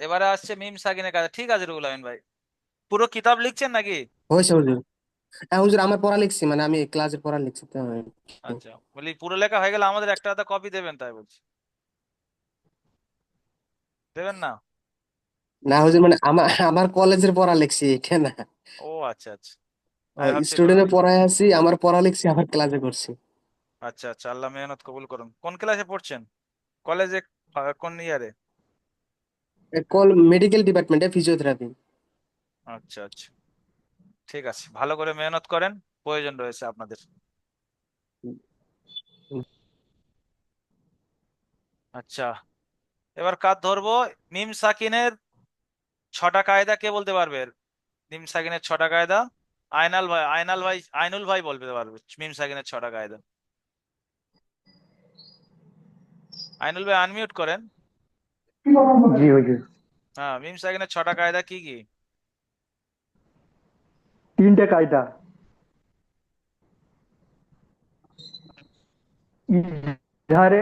এবারে আসছে মিম সাকিনের কাছে, ঠিক আছে রুহুল আমিন ভাই। পুরো কিতাব লিখছেন নাকি? হয়েছে হুজুর। হ্যাঁ হুজুর, আমার পড়া লিখছি, মানে আমি ক্লাসের পড়া লিখছি তো। আচ্ছা, বলি পুরো লেখা হয়ে গেলে আমাদের একটা আধা কপি দেবেন, তাই বলছি। দেবেন না? না হুজুর, মানে আমার আমার কলেজের পড়া লিখছি, এটা না। ও আচ্ছা আচ্ছা, আমি ভাবছি স্টুডেন্টের পড়ায় আছি, আমার পড়া লিখছি, আবার ক্লাসে করছি। আচ্ছা আচ্ছা, আল্লাহ মেহনত কবুল করুন। কোন ক্লাসে পড়ছেন, কলেজে, কোন ইয়ারে? কল মেডিকেল ডিপার্টমেন্টে ফিজিওথেরাপি। আচ্ছা আচ্ছা, ঠিক আছে, ভালো করে মেহনত করেন, প্রয়োজন রয়েছে আপনাদের। আচ্ছা, এবার কাজ ধরবো। মিম সাকিনের 6টা কায়দা কে বলতে পারবে? মিম সাকিনের 6টা কায়দা আইনুল ভাই বলতে পারবে মিম সাকিনের 6টা কায়দা। আইনুল ভাই আনমিউট করেন। জি হুজুর। হ্যাঁ, মিম সাকিনের 6টা কায়দা কি কি? 3টে কায়দা: ইজহারে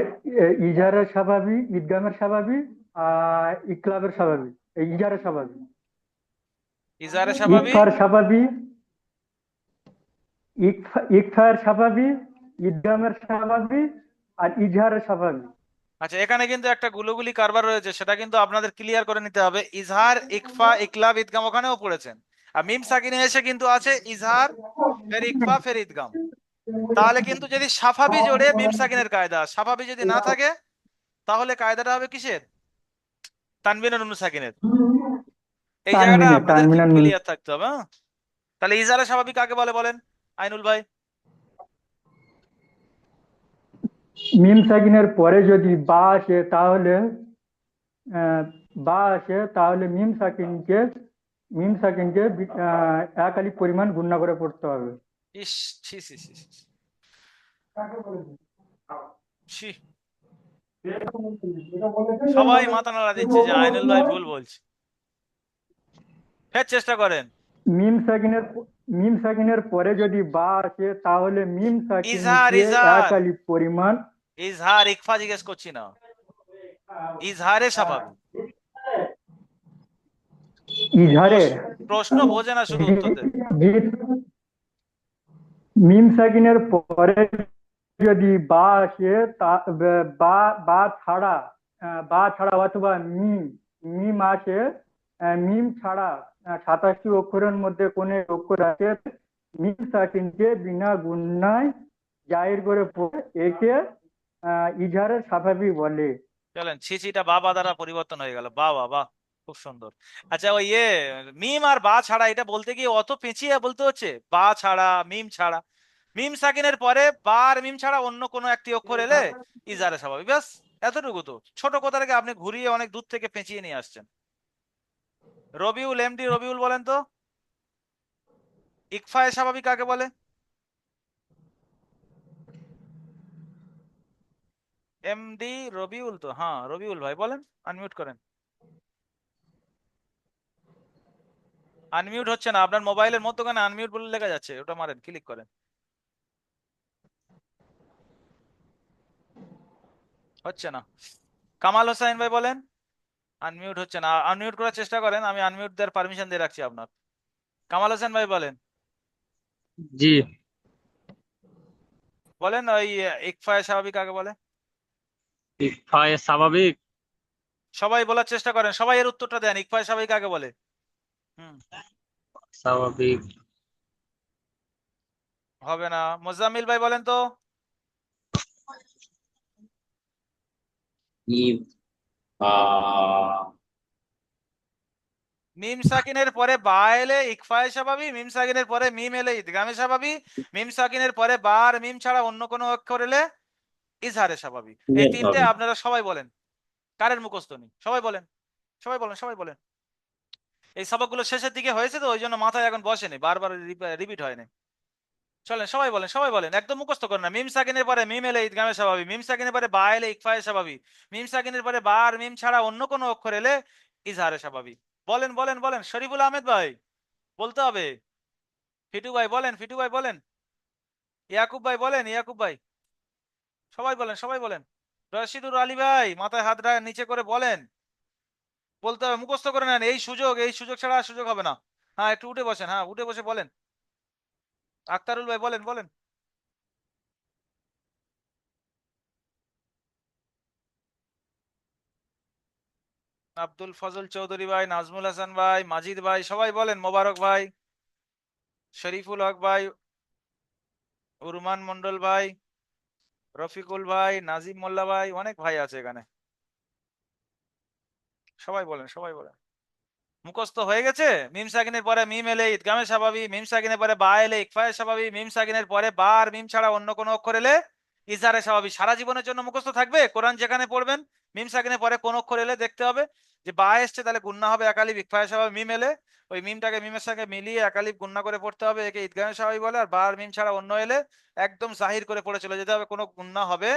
ইজহারের স্বাভাবিক, ইদগামের স্বাভাবিক, আর ইকলাবের স্বাভাবিক, ইজহারের স্বাভাবিক, ইজারে স্বাভাবিক, ইকফার স্বাভাবিক, ইকফার স্বাভাবিক, ইদগামের স্বাভাবিক, আর ইজহারের স্বাভাবিক। আচ্ছা, এখানে কিন্তু একটা গুলুগুলি কারবার রয়েছে, সেটা কিন্তু আপনাদের ক্লিয়ার করে নিতে হবে। ইজহার, ইকফা, ইকলাব, ইদগাম ওখানেও পড়েছেন। আর মিম সাকিনে এসে কিন্তু আছে ইজহার, ফের ইকফা, ফের ইদগাম। তাহলে কিন্তু যদি সাফাবি জোড়ে মিম সাকিনের কায়দা, সাফাবি যদি না থাকে তাহলে কায়দাটা হবে কিসের? তানবিন ও নুন সাকিনের। এই জায়গাটা তানবিনে আপনাদের তানবিন আর নুন। ক্লিয়ার থাকতে হবে। হ্যাঁ, তাহলে ইজহারে স্বাভাবিক কাকে বলে বলেন আইনুল ভাই? মিম সাকিনের পরে যদি বা আসে তাহলে মিম সাকিনকে এক আলিফ পরিমাণ গুণনা করে পড়তে হবে। ইস, ছি ছি ছি ছি, ছি। সবাই মাথা নাড়া দিচ্ছে যে আইনুল ভাই ভুল বলছে। ফের চেষ্টা করেন। মিম সাকিনের পরে যদি বা আসে তাহলে মিম ইজহার, সাকিনকে এক ইজহার, আলিফ পরিমাণ। ইজহার, ইকফা জিজ্ঞেস করছি না, ইজহারে স্বাভাবিক। ইজহারের প্রশ্ন বোঝে না, শুধু উত্তর দেন। মিম সাকিনের পরে যদি বা আসে বা বা ছাড়া অথবা মিম আসে, মিম ছাড়া 27টি অক্ষরের মধ্যে কোন অক্ষর আছে, মিম সাকিনকে বিনা গুণনায় জাহির করে পড়ে একে ইজহারের স্বাভাবিক বলে। চলেন, ছিটা বাবা দ্বারা পরিবর্তন হয়ে গেল। বাহ বাহ বাহ, খুব সুন্দর। আচ্ছা, ওই মিম আর বা ছাড়া এটা বলতে গিয়ে অত পেঁচিয়ে বলতে হচ্ছে? বা ছাড়া, মিম ছাড়া। মিম সাকিনের পরে বা আর মিম ছাড়া অন্য কোনো একটি অক্ষর এলে ইজারে স্বাভাবিক। ব্যাস এতটুকু তো। ছোট কথাটাকে আপনি ঘুরিয়ে অনেক দূর থেকে পেঁচিয়ে নিয়ে আসছেন। রবিউল, এমডি রবিউল বলেন তো, ইকফায়ে স্বাভাবিক কাকে বলে? এমডি রবিউল তো, হ্যাঁ রবিউল ভাই বলেন, আনমিউট করেন। আনমিউট হচ্ছে না, আপনার মোবাইলের মধ্যখানে আনমিউট বলে লেখা যাচ্ছে, ওটা মারেন, ক্লিক করেন। হচ্ছে না। কামাল হোসেন ভাই বলেন। আনমিউট হচ্ছে না, আনমিউট করার চেষ্টা করেন, আমি আনমিউট দেওয়ার পারমিশন দিয়ে রাখছি আপনার। কামাল হোসেন ভাই বলেন। জি। বলেন ওই ইকফায়ে স্বাভাবিক কাকে বলে? ইকফায়ে স্বাভাবিক সবাই বলার চেষ্টা করেন, সবাই এর উত্তরটা দেন। ইকফায়ে স্বাভাবিক কাকে বলে? হুম, স্বাভাবিক হবে না। মোজাম্মিল ভাই বলেন তো। মিম সাকিনের পরে বা এলে ইকফায়ে স্বাভাবিক, মিম সাকিনের পরে মিম এলে ইদগামে স্বাভাবিক, মিম সাকিনের পরে বা আর মিম ছাড়া অন্য কোনো অক্ষর এলে ইজহারে স্বাভাবিক। এই তিনটে আপনারা সবাই বলেন। কারের মুখস্থ নেই, সবাই বলেন, সবাই বলেন, সবাই বলেন। এই সবকগুলো শেষের দিকে হয়েছে তো, ওই জন্য মাথায় এখন বসেনি, বারবার রিপিট হয়নি। চলেন সবাই বলেন, সবাই বলেন, একদম মুখস্থ করেন না। মিম সাকিনের পরে মিম এলে ইদগামে স্বাভাবিক, মিম সাকিনের পরে বা এলে ইকফায়ে স্বাভাবিক, মিম সাকিনের পরে বা আর মিম ছাড়া অন্য কোনো অক্ষর এলে ইজহারে স্বাভাবিক। বলেন বলেন বলেন, শরীফুল আহমেদ ভাই বলতে হবে। ফিটু ভাই বলেন, ফিটু ভাই বলেন। ইয়াকুব ভাই বলেন, ইয়াকুব ভাই। সবাই বলেন, সবাই বলেন। রশিদুর আলী ভাই মাথায় হাত নিচে করে বলেন। বলতে হবে, মুখস্থ করে নেন, এই সুযোগ, এই সুযোগ ছাড়া আর সুযোগ হবে না। হ্যাঁ, একটু উঠে বসেন, হ্যাঁ উঠে বসে বলেন। আক্তারুল ভাই বলেন, বলেন। আব্দুল ফজল চৌধুরী ভাই, নাজমুল হাসান ভাই, মাজিদ ভাই, সবাই বলেন। মোবারক ভাই, শরীফুল হক ভাই, উরমান মন্ডল ভাই, রফিকুল ভাই, নাজিম মোল্লা ভাই, অনেক ভাই আছে এখানে। সবাই বলেন, সবাই বলেন। মুখস্থ হয়ে গেছে? মিম সাকিনের পরে মিম এলে ইদগামে স্বাভাবিক, মিম সাকিনের পরে বা এলে ইকফায়ে স্বাভাবিক, মিম সাকিনের পরে বা আর মিম ছাড়া অন্য কোনো অক্ষর এলে ইজহারে স্বাভাবিক। সারা জীবনের জন্য মুখস্থ থাকবে, কোরআন যেখানে পড়বেন মিম সাকিনের পরে কোন অক্ষর এলে দেখতে হবে যে বা এসছে, তাহলে গুণনা হবে একালিফ, ইকফায়ে স্বাভাবিক। মিম এলে ওই মিমটাকে মিমের সঙ্গে মিলিয়ে একালিফ গুণনা করে পড়তে হবে, একে ইদগামে স্বাভাবিক বলে। আর বা আর মিম ছাড়া অন্য এলে একদম জাহির করে পড়ে চলে যেতে হবে, কোনো গুণনা হবে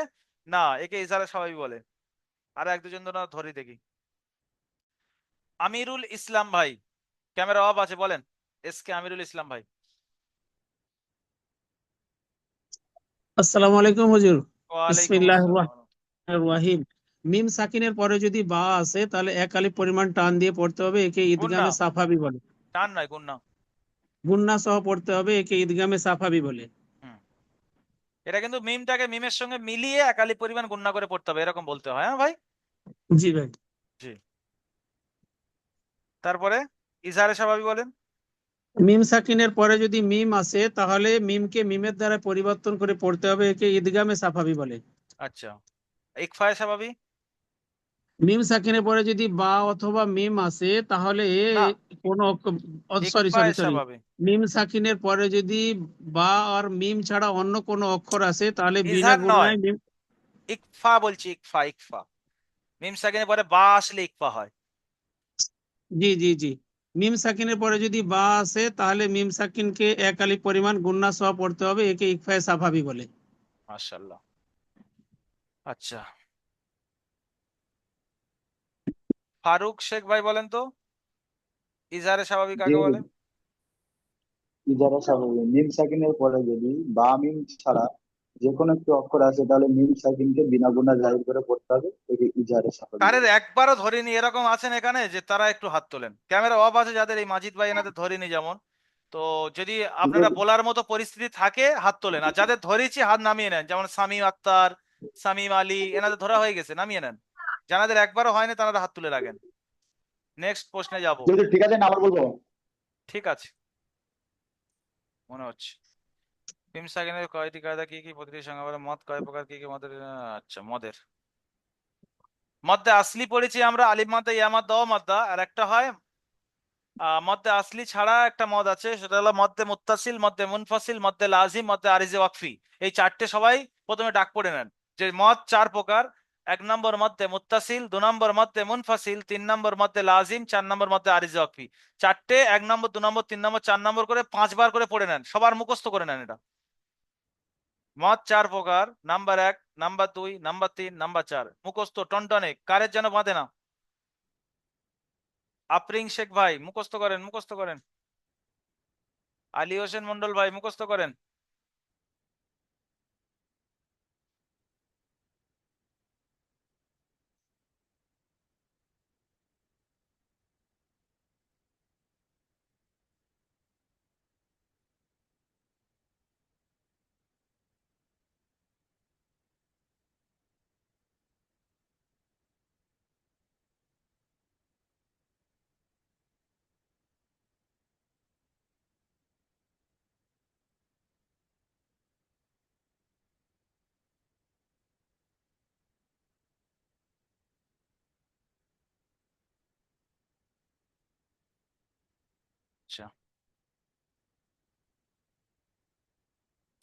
না, একে ইজারে স্বাভাবিক বলে। আর এক দুজন ধরি দেখি। আমিরুল ইসলাম ভাই, ক্যামেরা অফ আছে, বলেন। এসকে আমিরুল ইসলাম ভাই। আসসালামু আলাইকুম হুজুর। ওয়ালাইকুম বিসমিল্লাহির আসসালাম। রহমানির রহিম। মিম সাকিনের পরে যদি বা আসে তাহলে এক আলিফ পরিমাণ টান দিয়ে পড়তে হবে, একে গুণনা, ঈদগামে সাফাবি বলে। টান নয়, গুণনা। গুন্না সহ পড়তে হবে, একে ঈদগামে সাফাবি বলে। হুম, এটা কিন্তু মিমটাকে মিমের সঙ্গে মিলিয়ে একালি পরিমাণ গুণনা করে পড়তে হবে, এরকম বলতে হয়। হ্যাঁ ভাই, জি ভাই। জি। তারপরে ইজারে স্বাভাবিক বলেন। মিম সাকিনের পরে যদি মিম আসে তাহলে মিমকে মিমের দ্বারা পরিবর্তন করে পড়তে হবে, একে ঈদগামে সাফাবি বলে। আচ্ছা, ইকফায়ে স্বাভাবিক। মিম সাকিনের পরে যদি বা অথবা মিম আসে তাহলে না, কোন সরি সরি ইকফায়ে সরি স্বাভাবিক। মিম সাকিনের পরে যদি বা আর মিম ছাড়া অন্য কোনো অক্ষর আসে তাহলে বিনা ইজহার নয়, গুণায় মিম। ইকফা বলছি, ইকফা, ইকফা। মিম সাকিনের পরে বা আসলে ইকফা হয়। জি জি জি। মিম সাকিনের পরে যদি বা আসে তাহলে মিম সাকিনকে এক আলিফ পরিমাণ গুণনা সহ পড়তে হবে, একে ইকফায়ে সাফাবি বলে। মাশাআল্লাহ। আচ্ছা, ফারুক শেখ ভাই বলেন তো, ইজারে স্বাভাবিক যে কাকে বলে? ইজারা স্বাভাবিক মিম সাকিনের পরে যদি বা মিম ছাড়া যে কোনো একটি অক্ষর আছে তাহলে মিম সাকিনকে বিনা গুণা জাহির করে পড়তে হবে, একে ইজারা স্বাভাবিক কারের বলে। একবারও ধরিনি এরকম আছেন এখানে যে তারা একটু হাত তোলেন? ক্যামেরা অফ আছে যাদের, এই মাজিদ ভাই এনাদের ধরিনি যেমন। তো যদি আপনারা বলার মতো পরিস্থিতি থাকে হাত তোলেন, আর যাদের ধরেছি হাত নামিয়ে নেন, যেমন সামিম আক্তার, সামিম আলী, এনাদের ধরা হয়ে গেছে, নামিয়ে নেন। যাদের একবারও হয়নি তারা হাত তুলে রাখেন। নেক্সট প্রশ্নে যাব। যদি ঠিক আছে না আবার বলবো। ঠিক আছে, মনে হচ্ছে। মিম সাকিনের কয়টি কায়দা কি কি? প্রতিটি সংজ্ঞা বলে। মদ কয় প্রকার, কি কি মদের? আচ্ছা, মদের মধ্যে আসলি পড়েছি আমরা, আলিফ মাদ্দা, ইয়া মাদ্দা, অ মাদ্দা। আর একটা হয় মদ্দে আসলি ছাড়া একটা মদ আছে, সেটা হলো মদ্দে মুত্তাসিল, মদ্দে মুনফাসিল, মদ্দে লাজিম, মদ্দে আরিজে ওয়াকফি। এই চারটে সবাই প্রথমে ডাক পড়ে নেন যে মদ চার প্রকার। এক নম্বর মদ্দে মুত্তাসিল, দু নম্বর মদ্দে মুনফাসিল, তিন নম্বর মদ্দে লাজিম, চার নম্বর মদ্দে আরিজে ওয়াকফি। চারটে, এক নম্বর, দু নম্বর, তিন নম্বর, চার নম্বর করে 5 বার করে পড়ে নেন, সবার মুখস্থ করে নেন এটা। মদ চার প্রকার, নাম্বার 1, নাম্বার 2, নাম্বার 3, নাম্বার 4, মুখস্থ টনটনে, কারের যেন বাঁধে না। আফরিন শেখ ভাই মুখস্থ করেন, মুখস্থ করেন। আলী হোসেন মন্ডল ভাই মুখস্থ করেন। আচ্ছা,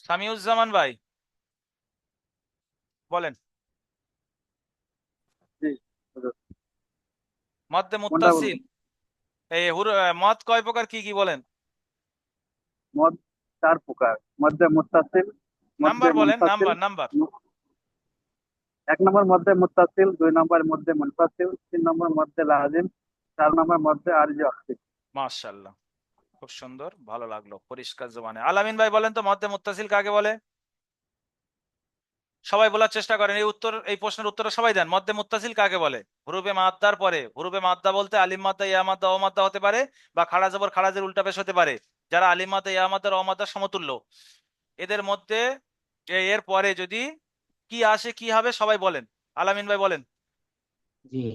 সামিউজ্জামান ভাই বলেন। মদ্দে কোনটা বলবো? মুত্তাসিল, এই মদ কয় প্রকার কি কি বলেন? মদ চার প্রকার: মধ্যে মুত্তাসিল, মধ্যে নাম্বার বলেন, মুনফাসিল। Number, number. 1 নম্বর মধ্যে মুত্তাসিল, 2 নম্বর মধ্যে মুনফাসিল, 3 নম্বর মধ্যে লাজিম, 4 নম্বর মধ্যে আরজি ওয়াকফি। মাশাআল্লাহ, খুব সুন্দর, ভালো লাগলো, পরিষ্কার জবানে। আলামিন ভাই বলেন তো, মদ্দে মুত্তাসিল কাকে বলে? সবাই বলার চেষ্টা করেন, এই প্রশ্নের উত্তরটা সবাই দেন। মদ্দে মুত্তাসিল কাকে বলে? হুরুফে মাদ্দার পরে, হুরুফে মাদ্দা বলতে আলিম মাদ্দা, ইয়া মাদ্দা, ও মাদ্দা হতে পারে, বা খাড়া জবর খাড়াজের উল্টা পেশ হতে পারে, যারা আলিম মাদ্দা, ইয়া মাদ্দা, ও মাদ্দার সমতুল্য। এদের মধ্যে এর পরে যদি কি আসে কি হবে সবাই বলেন। আলামিন ভাই বলেন। জি,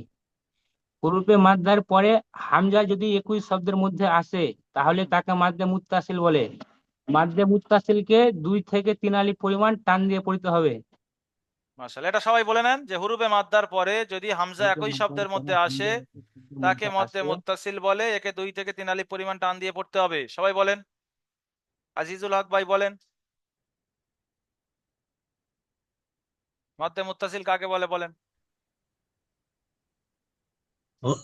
হুরুফে মাদ্দার পরে হামজা যদি একই শব্দের মধ্যে আসে তাহলে তাকে মাদ্দে মুত্তাসিল বলে। মাদ্দে মুত্তাসিলকে 2 থেকে 3 আলিফ পরিমাণ টান দিয়ে পড়তে হবে। মাশাআল্লাহ, এটা সবাই বলে নেন যে হুরুফে মাদ্দার পরে যদি হামজা হুরুফে একই মাদ্দার শব্দের পরে মধ্যে আসে হামজা একই শব্দের তাকে মধ্যে মদ্দে আসে মুত্তাসিল বলে, একে 2 থেকে 3 আলিফ পরিমাণ টান দিয়ে পড়তে হবে, সবাই বলেন। আজিজুল হক ভাই বলেন, মদ্দে মুত্তাসিল কাকে বলে বলেন। হ-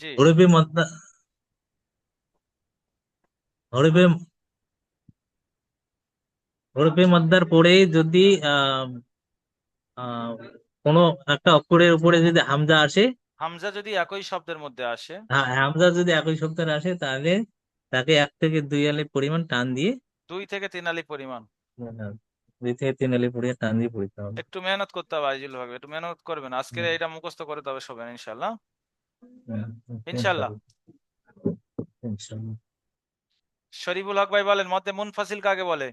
জি হরফে মাদ্দা হরফে হরফে মাদ্দার পরে যদি আহ আহ কোনো একটা অক্ষরের উপরে যদি হামজা আসে, হামজা যদি একই শব্দের মধ্যে আসে, হ্যাঁ হামজা যদি একই শব্দের আসে, তাহলে তাকে 1 থেকে 2 আলিফ পরিমাণ টান দিয়ে 2 থেকে 3 আলি পরিমাণ। আহ, 2 থেকে 3 আলিফ পরিমাণ টান দিয়ে পড়তে হবে। একটু মেহনত করতে হবে আইজুল ভাবে, একটু মেহনত করবেন আজকে, এটা মুখস্থ করে তবে শোবেন ইনশাল্লাহ। ইনশাল্লাহ। ইনশাআল্লাহ। শরীফুল হক ভাই বলেন মধ্যে মুনফাসিল কাকে বলে?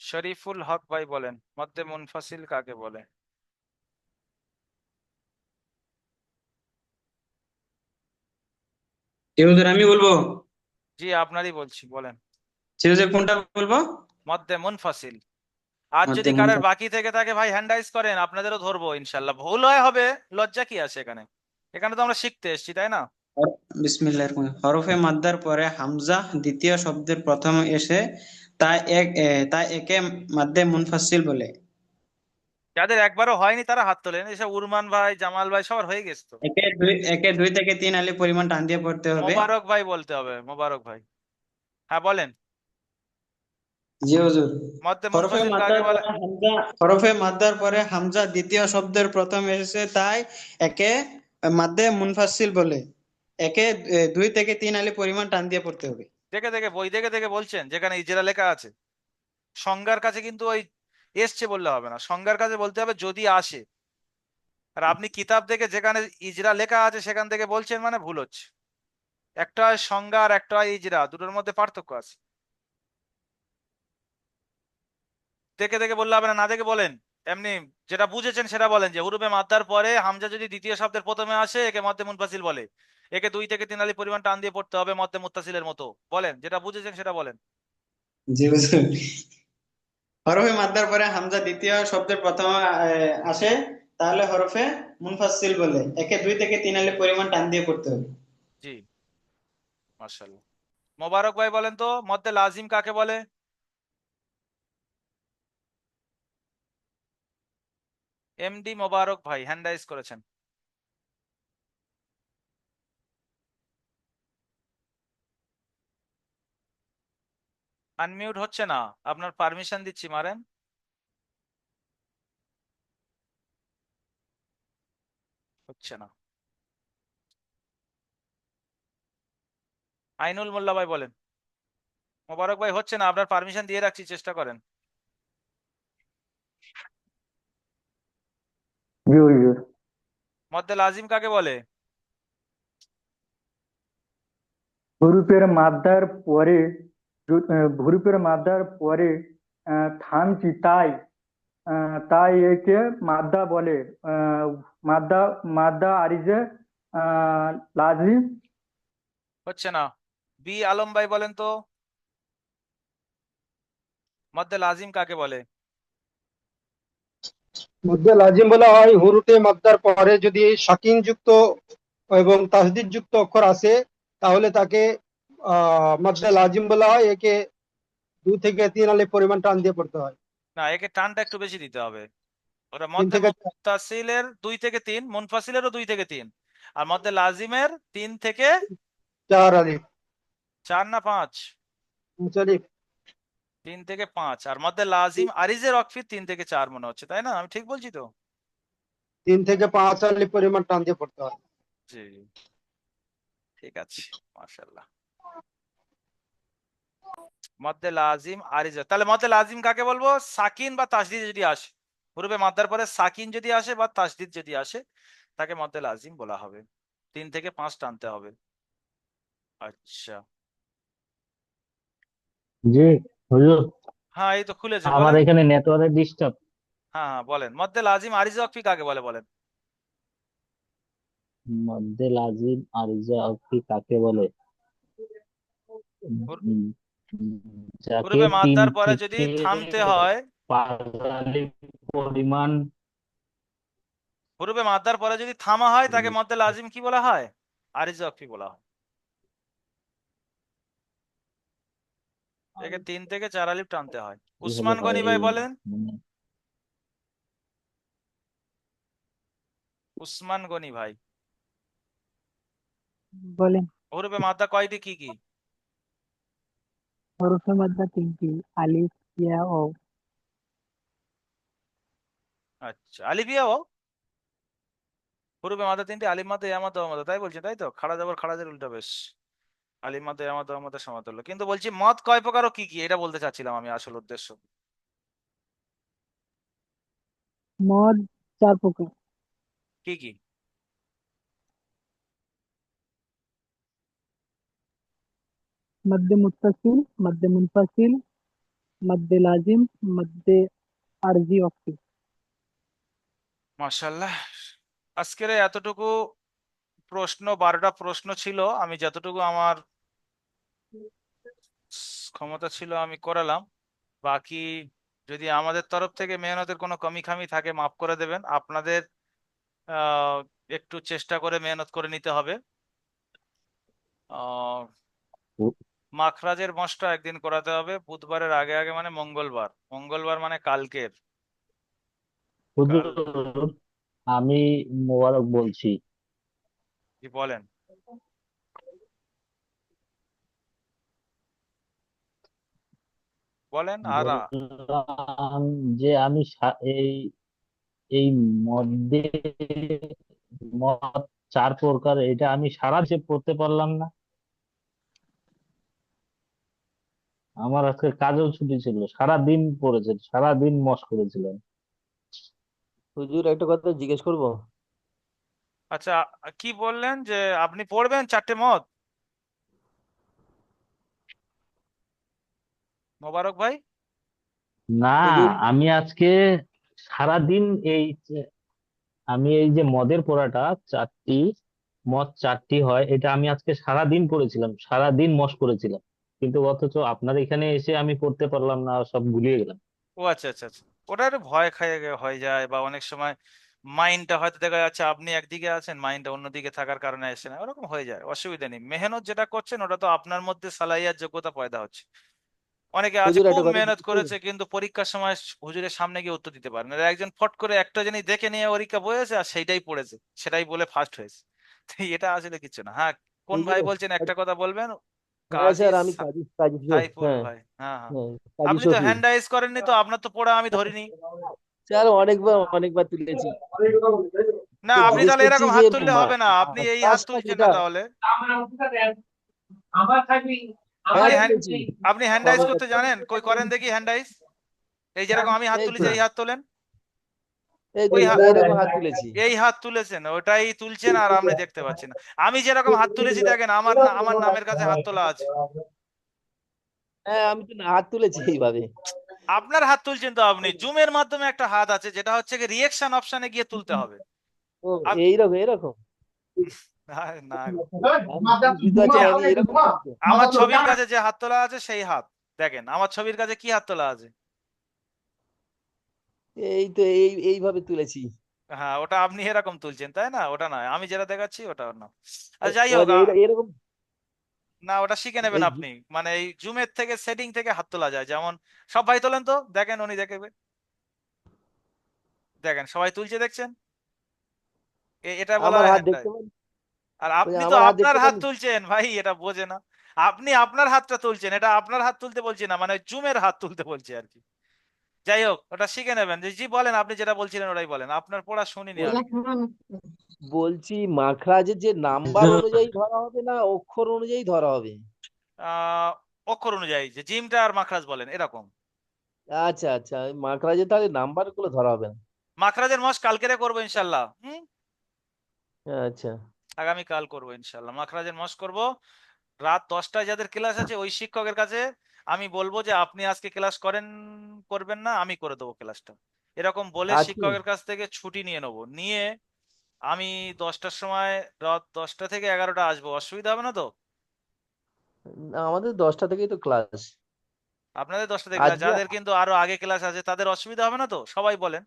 শরীফুল হক ভাই বলেন মধ্যে মুনফাসিল কাকে বলে? এবার আমি বলবো, জি আপনারই বলছি, বলেন। সিরাজের কোনটা বলবো? মধ্যে মুনফাসিল। আর যদি মধ্যে কারোর মুনফাসিল। বাকি থেকে থাকে ভাই হ্যান্ড রাইজ করেন, আপনাদেরও ধরবো ইনশাল্লাহ। ভুল হয় হবে, লজ্জা কি আছে এখানে? এখানে তো আমরা শিখতে এসেছি, তাই না? বিসমিল্লাহির রহমানির রহিম। হরফে মাদ্দার পরে হামজা দ্বিতীয় শব্দের প্রথমে এসে তা একে মাদ্দে মুনফাসিল বলে। যাদের একবারও হয়নি তারা হাত তোলেন, এসব উরমান ভাই, জামাল ভাই, সবার হয়ে গেছে তো। একে 2 থেকে 3 আলিফ পরিমাণ টান দিয়ে পড়তে হবে। মোবারক ভাই বলতে হবে, মোবারক ভাই। হ্যাঁ বলেন। জি হুজুর। মধ্যে মুনফাসিল কাকে বলে? হরফে মাদ্দার পরে হামজা দ্বিতীয় শব্দের প্রথমে এসে তাই একে মাদ্দে মুনফাসিল বলে। একে 2 থেকে 3 আলিফ পরিমাণ টান দিয়ে পড়তে হবে। দেখে দেখে বই দেখে দেখে বলছেন, যেখানে ইজরা লেখা আছে। সংজ্ঞার কাছে কিন্তু ওই এসছে বললে হবে না, সংজ্ঞার কাছে বলতে হবে যদি আসে। আর আপনি কিতাব দেখে যেখানে ইজরা লেখা আছে সেখান থেকে বলছেন, মানে ভুল হচ্ছে। একটা হয় সংজ্ঞা আর একটা হয় ইজরা, দুটোর মধ্যে পার্থক্য আছে। দেখে দেখে বললে হবে না, না দেখে বলেন। এমনি যেটা বুঝেছেন সেটা বলেন, যে হুরুফে মাদ্দার পরে হামজা যদি দ্বিতীয় শব্দের প্রথমে আসে একে মধ্যে মুনফাসিল বলে। একে 2 থেকে 3 আলিফ পরিমাণ টান দিয়ে পড়তে হবে মধ্যে মুত্তাসিলের মতো। বলেন, যেটা বুঝেছেন সেটা বলেন। জি হুজুর। হরফে মাদ্দার পরে হামজা দ্বিতীয় শব্দের প্রথমে আসে, তাহলে হরফে মুনফাসিল বলে। একে 2 থেকে 3 আলিফ পরিমাণ টান দিয়ে পড়তে হবে। জি মাশাআল্লাহ। মোবারক ভাই বলেন তো মধ্যে লাজিম কাকে বলে? এমডি মোবারক ভাই হ্যান্ড রাইজ করেছেন। আনমিউট হচ্ছে না, আপনার পারমিশন দিচ্ছি, মারেন। হচ্ছে না। আইনুল মোল্লা ভাই বলেন। মোবারক ভাই হচ্ছে না, আপনার পারমিশন দিয়ে রাখছি, চেষ্টা করেন। জি হুজুর। মধ্যে লাজিম কাকে বলে? হরফের মাদ্দার পরে হরফের মাদ্দার পরে থামছি তাই তাই একে মাদ্দা বলে। আহ, মাদ্দা মাদ্দা আরিজে লাজিম। হচ্ছে না। বি আলম ভাই বলেন তো মধ্যে লাজিম কাকে বলে? মধ্যে লাজিম বলা হয় হুরুফে মাদ্দার পরে যদি সাকিন যুক্ত এবং তাসদিদ যুক্ত অক্ষর আসে, তাহলে তাকে মধ্যে লাজিম বলা হয়। একে 2 থেকে 3 আলিফ পরিমাণ টান দিয়ে পড়তে হয়। না, একে টানটা একটু বেশি দিতে হবে। ওটা 3 মধ্যে থেকে 4। মুত্তাসিলের 2 থেকে 3, মুনফাসিলেরও 2 থেকে 3, আর মধ্যে লাজিমের 3 থেকে 4 আলিফ। 4 না 5? 5 আলিফ। 3 থেকে 5, আর মধ্যে লাজিম আরিজের অকফি 3 থেকে 4 মনে হচ্ছে, তাই না? আমি ঠিক বলছি তো? 3 থেকে 5 আলিফ পরিমাণ টান দিয়ে পড়তে হয়। জি ঠিক আছে, মাশাআল্লাহ। মধ্যে লাজিম আরিজা, তাহলে মধ্যে লাজিম কাকে বলবো? সাকিন বা তাসদিদ যদি আসে, পূর্বে মাদ্দার পরে সাকিন যদি আসে বা তাসদিদ যদি আসে, তাকে মধ্যে লাজিম বলা হবে। 3 থেকে 5 টানতে হবে। আচ্ছা। জি হুজুর, হ্যাঁ এই তো খুলেছে, আমার বলেন। এখানে নেটওয়ার্কের ডিস্টার্ব। হ্যাঁ হ্যাঁ বলেন, মধ্যে লাজিম আরিজা অকফি কাকে বলে বলেন। মধ্যে লাজিম আরিজা অক্ফি কাকে বলে? উম, যাকে পূর্বে তিন মাদ্দার পরে যদি থেকে থামতে হয়, 5 আলিফ পরিমাণ। পূর্বে মাদ্দার পরে যদি থামা হয় তাকে মধ্যে লাজিম কি বলা হয়? আরিজা অকফি বলা হয়। একে 3 থেকে 4 আলিফ টানতে হয়। কি হলো উসমান ভাই গনি ভাই বলেন, মানে উসমান গনি ভাই। বলেন। হরফে মাদ্দা কয়টি কি কি? হরফে মাদ্দা 3টি, আলিফ, ইয়া, ও। আচ্ছা, আলিফ ইয়া ও। হরফে মাদ্দা 3টি, আলিফ মাদ্দা, ইয়া মাদ্দা, ওয়া মাদ্দা, তাই বলছেন, তাই তো? খাড়া জবর খাড়াজের উল্টা, বেশ। আলিফ মাদ্দা, ইয়া মাদ্দা, ওয়া মাদ্দা সমাতুল্য। কিন্তু বলছি মদ কয় প্রকার ও কি কি, এটা বলতে চাচ্ছিলাম আমি, আসল উদ্দেশ্য। মদ 4 প্রকার। কি কি? মদ্দে মুত্তাসিল, মদ্দে মুনফাসিল, মদ্দে লাজিম, মদ্দে আরজি ওয়াক্ফি। মাশাআল্লাহ। আজকের এই এতটুকু প্রশ্ন, 12টা প্রশ্ন ছিল, আমি যতটুকু আমার ক্ষমতা ছিল আমি করালাম। বাকি যদি আমাদের তরফ থেকে মেহনতের কোনো কমি খামি থাকে মাফ করে দেবেন। আপনাদের আহ, একটু চেষ্টা করে মেহনত করে নিতে হবে। আহ, মাখরাজের মশটা একদিন করাতে হবে, বুধবারের আগে আগে, মানে মঙ্গলবার। মঙ্গলবার মানে কালকের। কাল হুজুর আমি মোবারক বলছি। কি বলেন? বলেন। আর বললাম যে আমি এই এই মধ্যে মদ 4 প্রকার, এটা আমি সারা যে পড়তে পারলাম না। আমার আজকে কাজেও ছুটি ছিল, সারা দিন পড়েছে, সারা দিন মশ করেছিলাম। হুজুর একটা কথা জিজ্ঞেস করব? আচ্ছা, কি বললেন যে আপনি পড়বেন 4টে মত? মোবারক ভাই। না, হুজুর আমি আজকে সারা দিন এই আমি এই যে মদের পড়াটা 4টি, মদ 4টি হয়, এটা আমি আজকে সারা দিন পড়েছিলাম, সারা দিন মশ করেছিলাম, কিন্তু অথচ আপনার এখানে এসে আমি পড়তে পারলাম না, সব গুলিয়ে গেলাম। ও আচ্ছা আচ্ছা আচ্ছা, ওটা একটু ভয় খেয়ে হয়ে যায়, বা অনেক সময় মাইন্ডটা হয়তো দেখা যাচ্ছে আপনি একদিকে আছেন, মাইন্ডটা অন্যদিকে থাকার কারণে আসে না, ওরকম হয়ে যায়, অসুবিধা নেই। মেহনত যেটা করছেন ওটা তো আপনার মধ্যে সালাহিয়াত যোগ্যতা পয়দা হচ্ছে। অনেকে আছে হুজুর খুব একটা কথা মেহনত জিজ্ঞেস করব? করেছে কিন্তু পরীক্ষার সময় হুজুরের সামনে গিয়ে উত্তর দিতে পারে না। আর একজন ফট করে একটা জিনিস দেখে নিয়ে পরীক্ষা বসেছে আর সেইটাই পড়েছে, সেটাই বলে ফার্স্ট হয়েছে। তো এটা আসলে কিছু না। হ্যাঁ, কোন ভাই হুজুর বলছেন একটা কথা বলবেন? হ্যাঁ কাজী স্যার, আমি কাজী কাজী শোক, সাইফুল হ্যাঁ। ভাই, হ্যাঁ হ্যাঁ। হ্যাঁ, কাজী আপনি তো শফি। হ্যান্ড রাইজ করেননি, তো আপনার তো পড়া আমি ধরিনি। স্যার অনেকবার অনেকবার তুলেছি। না, তো আপনি জিজ্ঞেস তাহলে করছি এরকম যে হাত তুললে হবে না, আপনি এই হাত কাজটা তুলছেন না যেটা, তাহলে। হ্যাঁ আপনি হ্যান্ড তুলেছি। আপনি হ্যান্ড রাইজ করতে জানেন? কই করেন দেখি হ্যান্ড রাইজ। এই যেরকম আমি হাত এই তুলেছি তো এই হাত তোলেন। এই তো ওই এইরকম হাত তুলেছি। এই হাত তুলেছেন, ওটাই তুলছেন আর আমি দেখতে পাচ্ছি না। আমি যেরকম হাত তুলেছি দেখেন, আমার নামের কাছে হাত তোলা আছে। হ্যাঁ আমি তো হাত তুলেছি এইভাবে। আপনার হাত তুলছেন তো, আপনি জুমের মাধ্যমে একটা হাত আছে যেটা হচ্ছে রিয়েকশন অপশনে গিয়ে তুলতে হবে। ও এইরকম এরকম। না গো। আমি বুঝতে পারছি না, আমি এরকম করছি। আমার ছবির কাছে যে হাত তোলা আছে সেই হাত দেখেন, আমার ছবির কাছে কি হাত তোলা আছে। এই তো এইভাবে তুলেছি। হ্যাঁ, ওটা আপনি এরকম তুলছেন তাই না, ওটা নয়, আমি যেটা দেখাচ্ছি ওটা না। আর যাই ও হোক, এরকম। না ওটা শিখে নেবেন এই আপনি। মানে এই জুমের থেকে সেটিং থেকে হাত তোলা যায়, যেমন সব ভাই তোলেন তো, দেখেন উনি দেখবে, দেখেন সবাই তুলছে দেখছেন, এটা বলা আমার হয় হাত হ্যান্ড। দেখতে পান? আর ওই আপনি তো আমার হাত আপনার দেখতে হাত পান? তুলছেন ভাই, এটা বোঝে না। আপনি আপনার হাতটা তুলছেন, এটা আপনার হাত তুলতে বলছি না, মানে জুমের হাত তুলতে বলছি আর কি। যাই হোক, ওটা শিখে নেবেন। জি বলেন, আপনি যেটা বলছিলেন ওটাই বলেন, আপনার পড়া শুনিনি আমি। বলছি মাখরাজের যে নাম্বার অনুযায়ী ধরা হবে না অক্ষর অনুযায়ী ধরা হবে? আহ অক্ষর অনুযায়ী, যে জিমটা আর মাখরাজ বলেন এরকম। আচ্ছা আচ্ছা, ওই মাখরাজের তাহলে নাম্বার গুলো ধরা হবে না। মাখরাজের মশ কালকেরে করবো ইনশাল্লাহ। আচ্ছা আগামী কাল করবো ইনশাল্লাহ, মাখরাজের মশ করব। রাত 10টায় যাদের ক্লাস আছে ওই শিক্ষকের কাছে আমি বলবো যে আপনি আজকে ক্লাস করবেন না, আমি করে দেবো ক্লাসটা, এরকম বলে আজকে শিক্ষকের কাছ থেকে ছুটি নিয়ে নেবো, নিয়ে আমি 10টার সময়, রাত 10টা থেকে 11টা আসবো, অসুবিধা হবে না তো? আমাদের 10টা থেকেই তো ক্লাস। আপনাদের 10টা থেকে ক্লাস, আজকে যাদের কিন্তু আরো আগে ক্লাস আছে তাদের অসুবিধা হবে না তো? সবাই বলেন।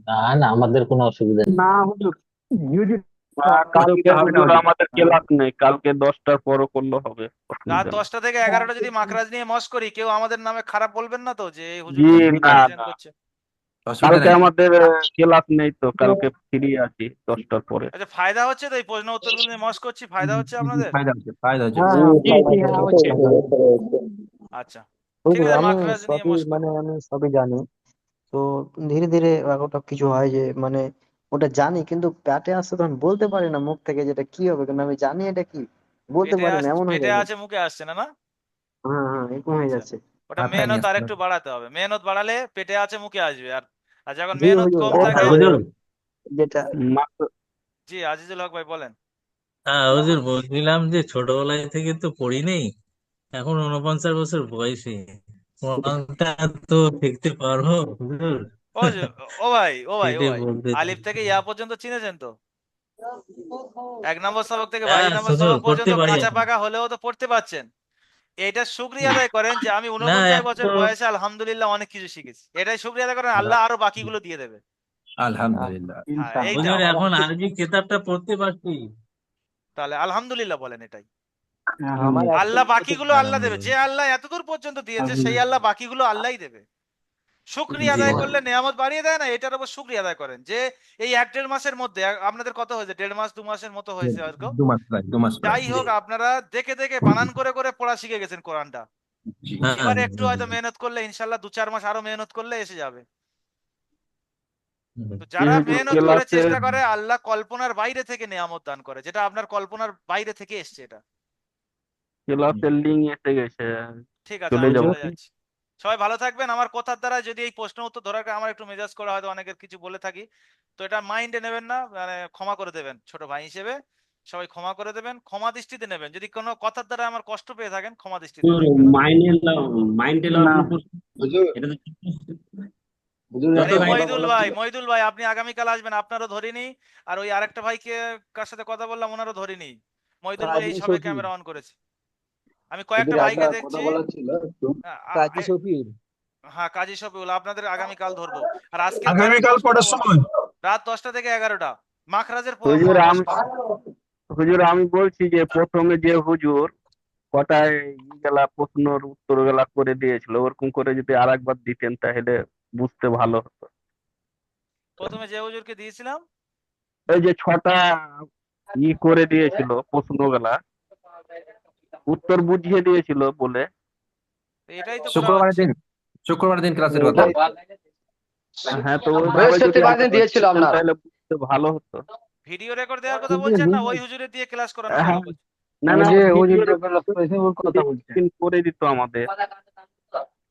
না না, আমাদের কোনো অসুবিধা নেই। না হুজুর, কালকে হবে না হুজুর হুজুর। আমাদের ক্লাস নেই, কালকে 10টার পরও করলে হবে, রাত অসুবিধা নেই। 10টা থেকে 11টা যদি মাখরাজ নিয়ে মস করি, কেউ আমাদের নামে খারাপ বলবেন না তো যে এই হুজুর জি দেখছি না কনফিউশন না, করছে? অসুবিধা কালকে নাই। আমাদের ক্লাস নেই তো, কালকে ফ্রি আছি 10টার পরে। আচ্ছা, ফায়দা হচ্ছে তো এই প্রশ্ন উত্তরগুলো নিয়ে মস করছি, ফায়দা হচ্ছে আপনাদের? ফায়দা হচ্ছে, ফায়দা হচ্ছে। হ্যাঁ জি জি হ্যাঁ হচ্ছে আচ্ছা, ঠিক হুজুর আছে, আমি মাখরাজ নিয়ে সবই মস করুন। মানে আমি সবই জানি। তো ধীরে ধীরে ওটা কিছু হয় যে মানে ওটা জানি কিন্তু প্যাটে আসছে তখন বলতে পারি না মুখ থেকে যেটা কি হবে, কিন্তু আমি জানি এটা কি, বলতে পারি না, এমন হয়ে পেটে যায়। আছে মুখে আসছে না, না? হ্যাঁ হ্যাঁ এরকম হয়ে আচ্ছা, যাচ্ছে। ওটা মাথায় নিয়ে মেহনত আর আসতে একটু হবে। বাড়াতে হবে, মেহনত বাড়ালে পেটে আছে মুখে আসবে। আর আর যখন জি মেহনত হুজুর কম ওটা থাকে। হুজুর, যেটা জি, আজিজুল হক ভাই বলেন। হুজুর বলছিলাম যে ছোটবেলায় থেকে তো পড়ি নেই, এখন 49 বছর বয়সে কোরআনটা তো দেখতে পারবো হুজুর? ও ও ভাই, ও ভাই, ও সেটাই ভাই, বলতে আলিফ থেকে ইয়া পর্যন্ত চিনেছেন তো? 1 নম্বর সবক থেকে হ্যাঁ 22 নম্বর হুজুর সবক পড়তে পর্যন্ত পারি কাঁচা এখন। পাকা হলেও তো পড়তে পারছেন। এটা শুক্রিয়া আদায় করেন যে আমি না 49 এখন বছর তো বয়সে আলহামদুলিল্লাহ অনেক কিছু শিখেছি। এটাই শুক্রিয়া আদায় করেন, আল্লাহ আরো বাকিগুলো দিয়ে দেবে। আলহামদুলিল্লাহ। হ্যাঁ, এইটা। হুজুর এখন আরবি কিতাবটা পড়তে পারছি। তাহলে আলহামদুলিল্লাহ বলেন এটাই। আমার আল্লাহ একদম বাকিগুলো আল্লাহ দেবে, যে আলহামদুলিল্লাহ। আল্লাহ এতদূর পর্যন্ত দিয়েছে সেই আল্লাহ বাকিগুলো আল্লাহই দেবে। শুক্রিয়া জি আদায় জি। করলে নেয়ামত বাড়িয়ে দেয় না, এটার উপর শুক্রিয়া আদায় করেন যে এই 1-1.5 মাসের মধ্যে আপনাদের কত হয়েছে, 1.5 মাস 2 মাসের মতো হয়েছে হয়তো। 2 মাস প্রায়, 2 মাস প্রায়। যাই জি হোক, আপনারা দেখে দেখে বানান করে করে পড়া শিখে গেছেন কোরআনটা। জি। হ্যাঁ এবার একটু হয়তো মেহনত করলে ইনশাল্লাহ 2-4 মাস আরো মেহনত করলে এসে যাবে। তো যারা যেহেতু মেহনত করে ক্লাসে চেষ্টা করে, আল্লাহ কল্পনার বাইরে থেকে নেয়ামত দান করে, যেটা আপনার কল্পনার বাইরে থেকে এসছে এটা। ক্লাসের লিঙ্ক এসে গেছে, ঠিক আছে, চলে আমি যাব চলে কি? যাচ্ছি। সবাই ভালো থাকবেন। আমার কথার দ্বারা যদি এই প্রশ্ন উত্তর ধরার কারণে আমার একটু মেজাজ করা হয়তো অনেকের কিছু বলে থাকি, তো এটা মাইন্ডে নেবেন না, মানে ক্ষমা করে দেবেন ছোট ভাই হিসেবে। সবাই ক্ষমা করে দেবেন, ক্ষমা দৃষ্টিতে নেবেন। যদি কোনো কথার দ্বারা আমার কষ্ট পেয়ে থাকেন, ক্ষমা দৃষ্টিতে দেখবেন। মাইন্ডে না হুজুর, এটা তো হুজুর যত আরে একটা কথা মইদুল বলার ভাই, ছিল। মইদুল ভাই, আপনি আগামীকাল আসবেন, আপনারও ধরিনি। আর ওই আরেকটা ভাইকে কার সাথে কথা বললাম ওনারও ধরিনি। মইদুল ভাই কাজী এই সবে শফিক, ক্যামেরা অন করেছে। আমি হুজুর কয়েকটা একটা ভাইকে কথা দেখছি। বলার ছিল একটু। আ- হ্যাঁ, কাজী শফিউল, আপনাদের আগামীকাল ধরবো। আর আজকের তারিখ আগামীকাল স্পষ্ট কটার বলছি, সময়? রাত 10টা থেকে 11টা, মাখরাজের হুজুর আমি মস্কো। হুজুর আমি বলছি যে প্রথমে যে হুজুর কটায় গেলা প্রশ্নর উত্তর গুলা করে দিয়েছিল, ওরকম করে যদি আরেকবার দিতেন তাহলে বুঝতে ভালো হতো। প্রথমে যে হুজুরকে দিয়েছিলাম, এই যে 6টা করে দিয়েছিল প্রশ্নগুলা, উত্তর বুঝিয়ে দিয়েছিল বলে। তো এটাই তো করা শুক্রবারের হচ্ছে। দিন, শুক্রবারের দিন ক্লাসের কথা। হ্যাঁ, তো ওইভাবে যদি বৃহস্পতিবার দিন আরেকবার দিয়েছিল দিতেন আপনার। তাহলে বুঝতে ভালো হতো। ভিডিও রেকর্ড দেওয়ার কথা বলছেন না ওই হুজুরের দিয়ে ক্লাস করানোর কথা হ্যাঁ, বলছেন? না ওই না, যে হুজুর ভিডিও ক্লাস করেছে ওর কথা বলছে। করে দিত আমাদের।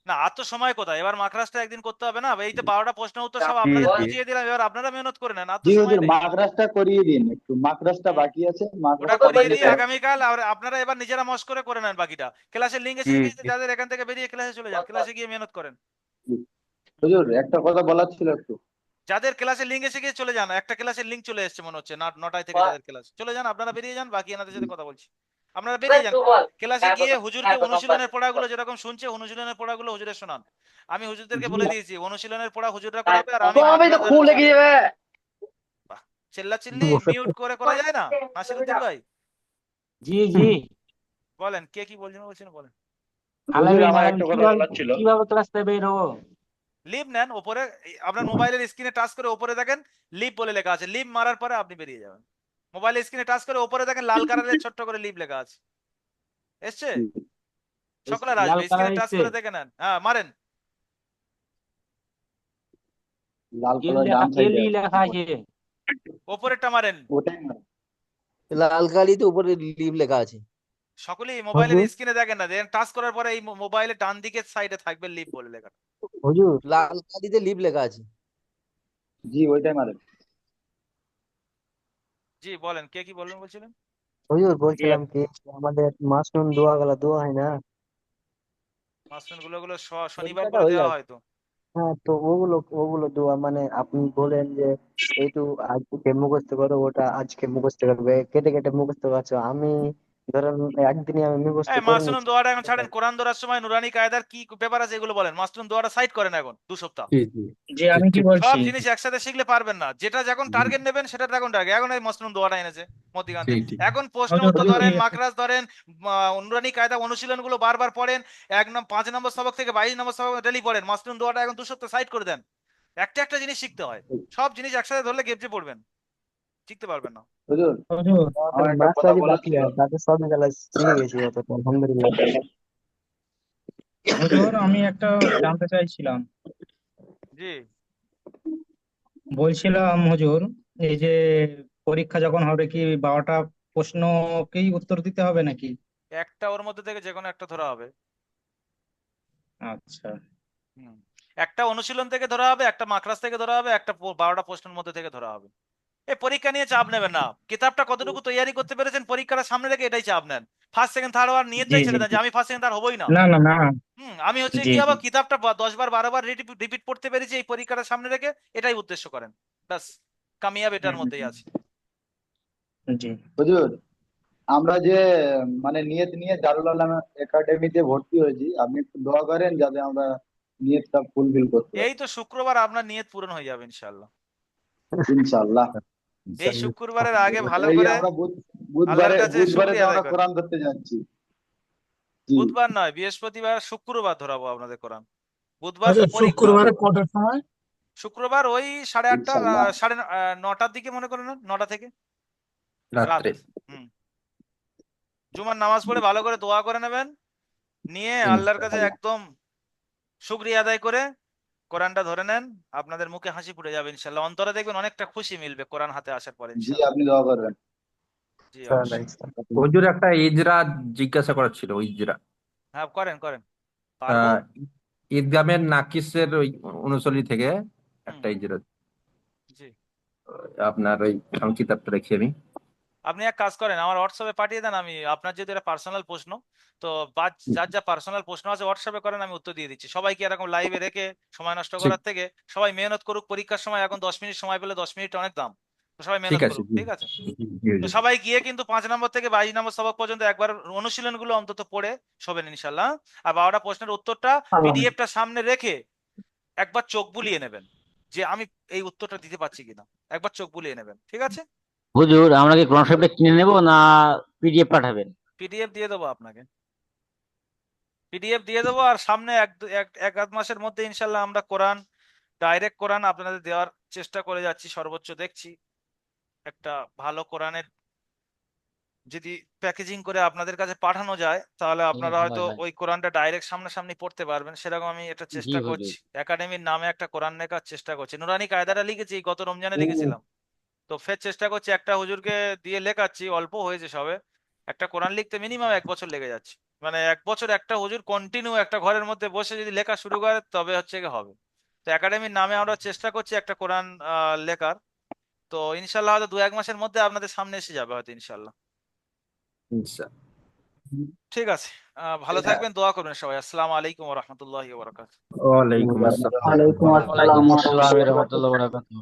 না, আর তো সময় কোথায়, এবার মাখরাজটা একদিন করতে হবে না? এই তো 12টা প্রশ্ন উত্তর সব জি আপনাদের জি। বুঝিয়ে দিলাম, এবার আপনারা মেহনত করে নেন, আর তো জি সময় হুজুর, নেই। মাদ্রাসটা করিয়ে দিন একটু, মাদ্রাসটা হুম, বাকি আছে, ওটা মাদ্রাসটা করিয়ে করিয়ে দিই দেন। আগামীকাল। আর আপনারা এবার নিজেরা মস্ক করে নেন বাকিটা। ক্লাসের লিঙ্ক জি এসে গিয়েছে, জি। যাদের এখান থেকে বেরিয়ে ক্লাসে চলে যান, ক্লাসে গিয়ে মেহনত করেন। হুজুর একটা কথা বলার ছিল একটু। যাদের ক্লাসের লিঙ্ক এসে গিয়ে চলে যান, একটা ক্লাসের লিঙ্ক চলে এসেছে মনে হচ্ছে, 9টায় থেকে যাদের ক্লাস চলে যান, আপনারা বেরিয়ে যান, বাকি এনাদের সাথে কথা বলছি। আপনারা বেরিয়ে যান, ক্লাসে গিয়ে হুজুরকে অনুশীলনের পড়াগুলো যেরকম শুনছে, অনুশীলনের পড়াগুলো হুজুরের শোনান। আমি হুজুরদেরকে বলে দিয়েছি অনুশীলনের পড়া হুজুররা করাবে, আর আমি তো মাখরাজ আর খুব নুন লেগে যাবে। চিল্লা চিল্লি মিউট করে করা যায় না? নাসিরুদ্দিন ভাই জি জি। বলেন, কে কি বলছেন বলছেন বলেন। হুজুর আলামিন আমার আলামিন একটা কথা কিভাবে বলার ছিল। কিভাবে ক্লাস নেবে এরকম? লিভ নেন, ওপরে আপনার মোবাইলের স্ক্রিনে টাচ করে ওপরে দেখেন লিভ বলে লেখা আছে, লিভ মারার পরে আপনি বেরিয়ে যাবেন। মোবাইলের স্ক্রিনে টাচ করে ওপরে দেখেন লাল কালারের ছোট্ট করে লিভ লেখা আছে, এসছে? সকলের লাল আসবে, কালার স্ক্রিনে টাচ এসছে? করে দেখে নেন। হ্যাঁ, মারেন। লাল কালার ডান এল সাইডে ই আছে লেখা উপরে। আছে। ওপরেরটা মারেন। ওটাই না। লাল কালিতে উপরে লিভ লেখা আছে। সকলেই মোবাইলের হুজুর স্ক্রিনে দেখেন না, দেখেন টাচ করার পরে এই মোবাইলের ডান দিকের সাইডে থাকবে লিভ বলে লেখা। হুজুর লাল কালিতে লিভ লেখা আছে। জি ওইটাই মারেন। জি বলেন, কে কি বলবেন বলছিলেন? হুজুর বলছিলাম কি আমাদের মাসনুন দোয়া গেলা দোয়া হয় না, মাসুল গুলো শনিবার পরীক্ষাটা করে হয়ে দেওয়া যাচ্ছে। হয় তো। হ্যাঁ তো ওগুলো ওগুলো দোয়া মানে আপনি বলেন যে এইটু আজকে মুখস্থ করো, ওটা আজকে মুখস্থ করবে, কেটে কেটে মুখস্থ করছো। আমি ধরেন একদিনই আমি মুখস্থ এই করে মাসনুন নিচ্ছি। দোয়াটা এখন ছাড়েন, কোরআন ধরার সময় নুরানি কায়দার কি ব্যাপার আছে এগুলো বলেন। মাসনুন দোয়াটা সাইড করেন এখন 2 সপ্তাহ। জি জি যে আমি কি ঠিক বলছি, সব জিনিস একসাথে শিখলে পারবেন না, যেটা যখন টার্গেট নেবেন সেটা এখন টার্গেট। এখন এই মাসনুন দোয়াটা এনেছে মধ্যিখান্তে, ঠিক ঠিক এখন প্রশ্ন হুজুর উত্তর আমি ধরেন, মাকরাজ ধরেন, নুরানি কায়দা অনুশীলন গুলো বারবার পড়েন, 5 নম্বর সবক থেকে 22 নম্বর সবক ডেলি পড়েন। মাসনুন দোয়াটা এখন 2 সপ্তাহ সাইড করে দেন। একটা একটা জিনিস শিখতে হয়, সব জিনিস একসাথে ধরলে গেপজে পড়বেন, শিখতে পারবেন না। হুজুর হুজুর আমার একটা কথা মাস্টারি বলার বাকি ছিল। আছে, তাদের সব গেলা শিখে গেছি অতটা, আলহামদুলিল্লাহ। হুজুর আমি একটা জানতে চাইছিলাম, জি বলছিলাম হুজুর, এই যে পরীক্ষা যখন হবে কি 12টা প্রশ্নকেই উত্তর দিতে হবে নাকি? একটা ওর মধ্যে থেকে যে কোনো একটা ধরা হবে। আচ্ছা হুম, একটা অনুশীলন থেকে ধরা হবে, একটা মাকরাজ থেকে ধরা হবে, একটা 12টা প্রশ্নের মধ্যে থেকে ধরা হবে। এই পরীক্ষা নিয়ে চাপ নেবেন না, কিতাবটা কতটুকু তৈরি করতে পেরেছেন পরীক্ষাটা সামনে রেখে এটাই চাপ নেন। ফার্স্ট সেকেন্ড থার্ড আর জি নিয়তটাই জি ছেড়ে দেন জি। যে আমি ফার্স্ট সেকেন্ড থার্ড হবই না। না না না। আমি হচ্ছে জি কি জি হবো, কিতাবটা 10 বার 12 বার রিপিট পড়তে পেরেছি এই পরীক্ষাটা সামনে রেখে, এটাই উদ্দেশ্য করেন, ব্যাস কামিয়াব এটার মধ্যেই আছে। জি। হুজুর আমরা যে মানে নিয়ত নিয়ে দারুল আলম একাডেমিতে ভর্তি হয়েছি, আপনি একটু দোয়া করেন যাতে আমরা নিয়তটা ফুলফিল করতে পারি এই তো শুক্রবার আপনার নিয়ত পূরণ হয়ে যাবে ইনশাআল্লাহ। ইনশাআল্লাহ। এই শুক্রবারের আগে ভালো এই করে আমরা আল্লাহর বুধবারে কাছে বুধবারে তো শুকরিয়া আমরা আদায় করেন। কোরআন ধরতে যাচ্ছি। জি বুধবার নয়, বৃহস্পতিবার শুক্রবার ধরাবো আপনাদের কোরআন। বুধবার আচ্ছা, তো পরীক্ষা। শুক্রবারে কটার সময়? শুক্রবার ওই 8:30 ইনশাআল্লাহ 9টার দিকে মনে করেন, 9টা থেকে রাত। রাত্রে হুম, জুমার নামাজ পড়ে ভালো করে দোয়া করে নেবেন, নিয়ে আল্লাহর কাছে ইনশাআল্লাহ। একদম শুকরিয়া আদায় করে কোরআনটা ধরে নেন, আপনাদের মুখে হাসি ফুটে যাবে ইনশাল্লাহ, অন্তরে দেখবেন অনেকটা খুশি মিলবে কোরআন হাতে আসার পর জি ইনশাল্লাহ। আপনি দোয়া করবেন। জি অবশ্যই। হুজুর একটা ইজরা জিজ্ঞাসা করার ছিল, ইজরা হ্যাঁ করেন করেন, পারবো। ঈদগামের নাকিসের ওই 39 থেকে হুম একটা ইজরা, জি, আপনার ওই আমি কিতাবটা দেখি আমি। আপনি এক কাজ করেন, আমার হোয়াটসঅ্যাপে পাঠিয়ে দেন, আমি আপনার যেহেতু এটা পার্সোনাল প্রশ্ন, তো যার যা পার্সোনাল প্রশ্ন আছে হোয়াটসঅ্যাপে করেন, আমি উত্তর দিয়ে দিচ্ছি। সবাইকে এরকম লাইভে রেখে সময় নষ্ট ঠিক করার থেকে সবাই মেহনত করুক, পরীক্ষার সময় এখন 10 মিনিট সময় পেলে 10 মিনিট অনেক দাম, তো সবাই ঠিক মেহনত আছে, করুক, জি ঠিক আছে। জি জি তো হুজুর। সবাই গিয়ে কিন্তু 5 নম্বর থেকে 22 নম্বর সবক পর্যন্ত একবার অনুশীলন গুলো অন্তত পড়ে শোবেন ইনশাল্লাহ। আর 12টা প্রশ্নের উত্তরটা পিডিএফটা সামনে রেখে একবার চোখ বুলিয়ে নেবেন, যে আমি এই উত্তরটা দিতে পারছি কিনা, একবার চোখ বুলিয়ে নেবেন, ঠিক আছে। হুজুর আমরা কি কোরআন শরীফটা কিনে নেব না পিডিএফ পাঠাবেন? পিডিএফ দিয়ে দেবো আপনাকে, পিডিএফ দিয়ে দেবো। আর সামনে এক আধ মাসের মধ্যে ইনশাল্লাহ আমরা কোরআন, ডাইরেক্ট কোরআন আপনাদের দেওয়ার চেষ্টা করে যাচ্ছি, সর্বোচ্চ দেখছি একটা ভালো কোরআনের যদি প্যাকেজিং করে আপনাদের কাছে পাঠানো যায়, তাহলে আপনারা ভালো হয়তো হয়। ওই কোরআনটা ডাইরেক্ট সামনাসামনি পড়তে পারবেন, সেরকম আমি একটা জি চেষ্টা হুজুর। করছি। একাডেমির নামে একটা কোরআন লেখার চেষ্টা করছি, নুরানি কায়দাটা লিখেছি গত রমজানে লিখেছিলাম, তো ফের চেষ্টা করছি একটা হুজুরকে দিয়ে লেখাচ্ছি, অল্প হয়েছে সবে। একটা কোরআন লিখতে মিনিমাম 1 বছর লেগে যাচ্ছে, মানে 1 বছর একটা হুজুর কন্টিনিউ একটা ঘরের মধ্যে বসে যদি লেখা শুরু করে তবে হচ্ছে কি হবে। তো একাডেমির নামে আমরা চেষ্টা করছি একটা কোরআন লেখার, তো ইনশাল্লাহ হয়তো 2-1 মাসের মধ্যে আপনাদের সামনে এসে যাবে হয়তো ইনশাল্লাহ। ইনশাআল্লাহ। ঠিক আছে, ভালো থাকবেন, দোয়া করবেন সবাই। আসসালামু আলাইকুম ওয়া রাহমাতুল্লাহি ওয়া বারাকাতুহু। ওয়ালাইকুম আসসালাম। ওয়ালাইকুম আসসালাম ওয়ালাইকুম ওয়া আসসালাম রাহমাতুল্লাহি ওয়া রহমতুল্লাহ বারাকাতুহু। বরাকাতুহু।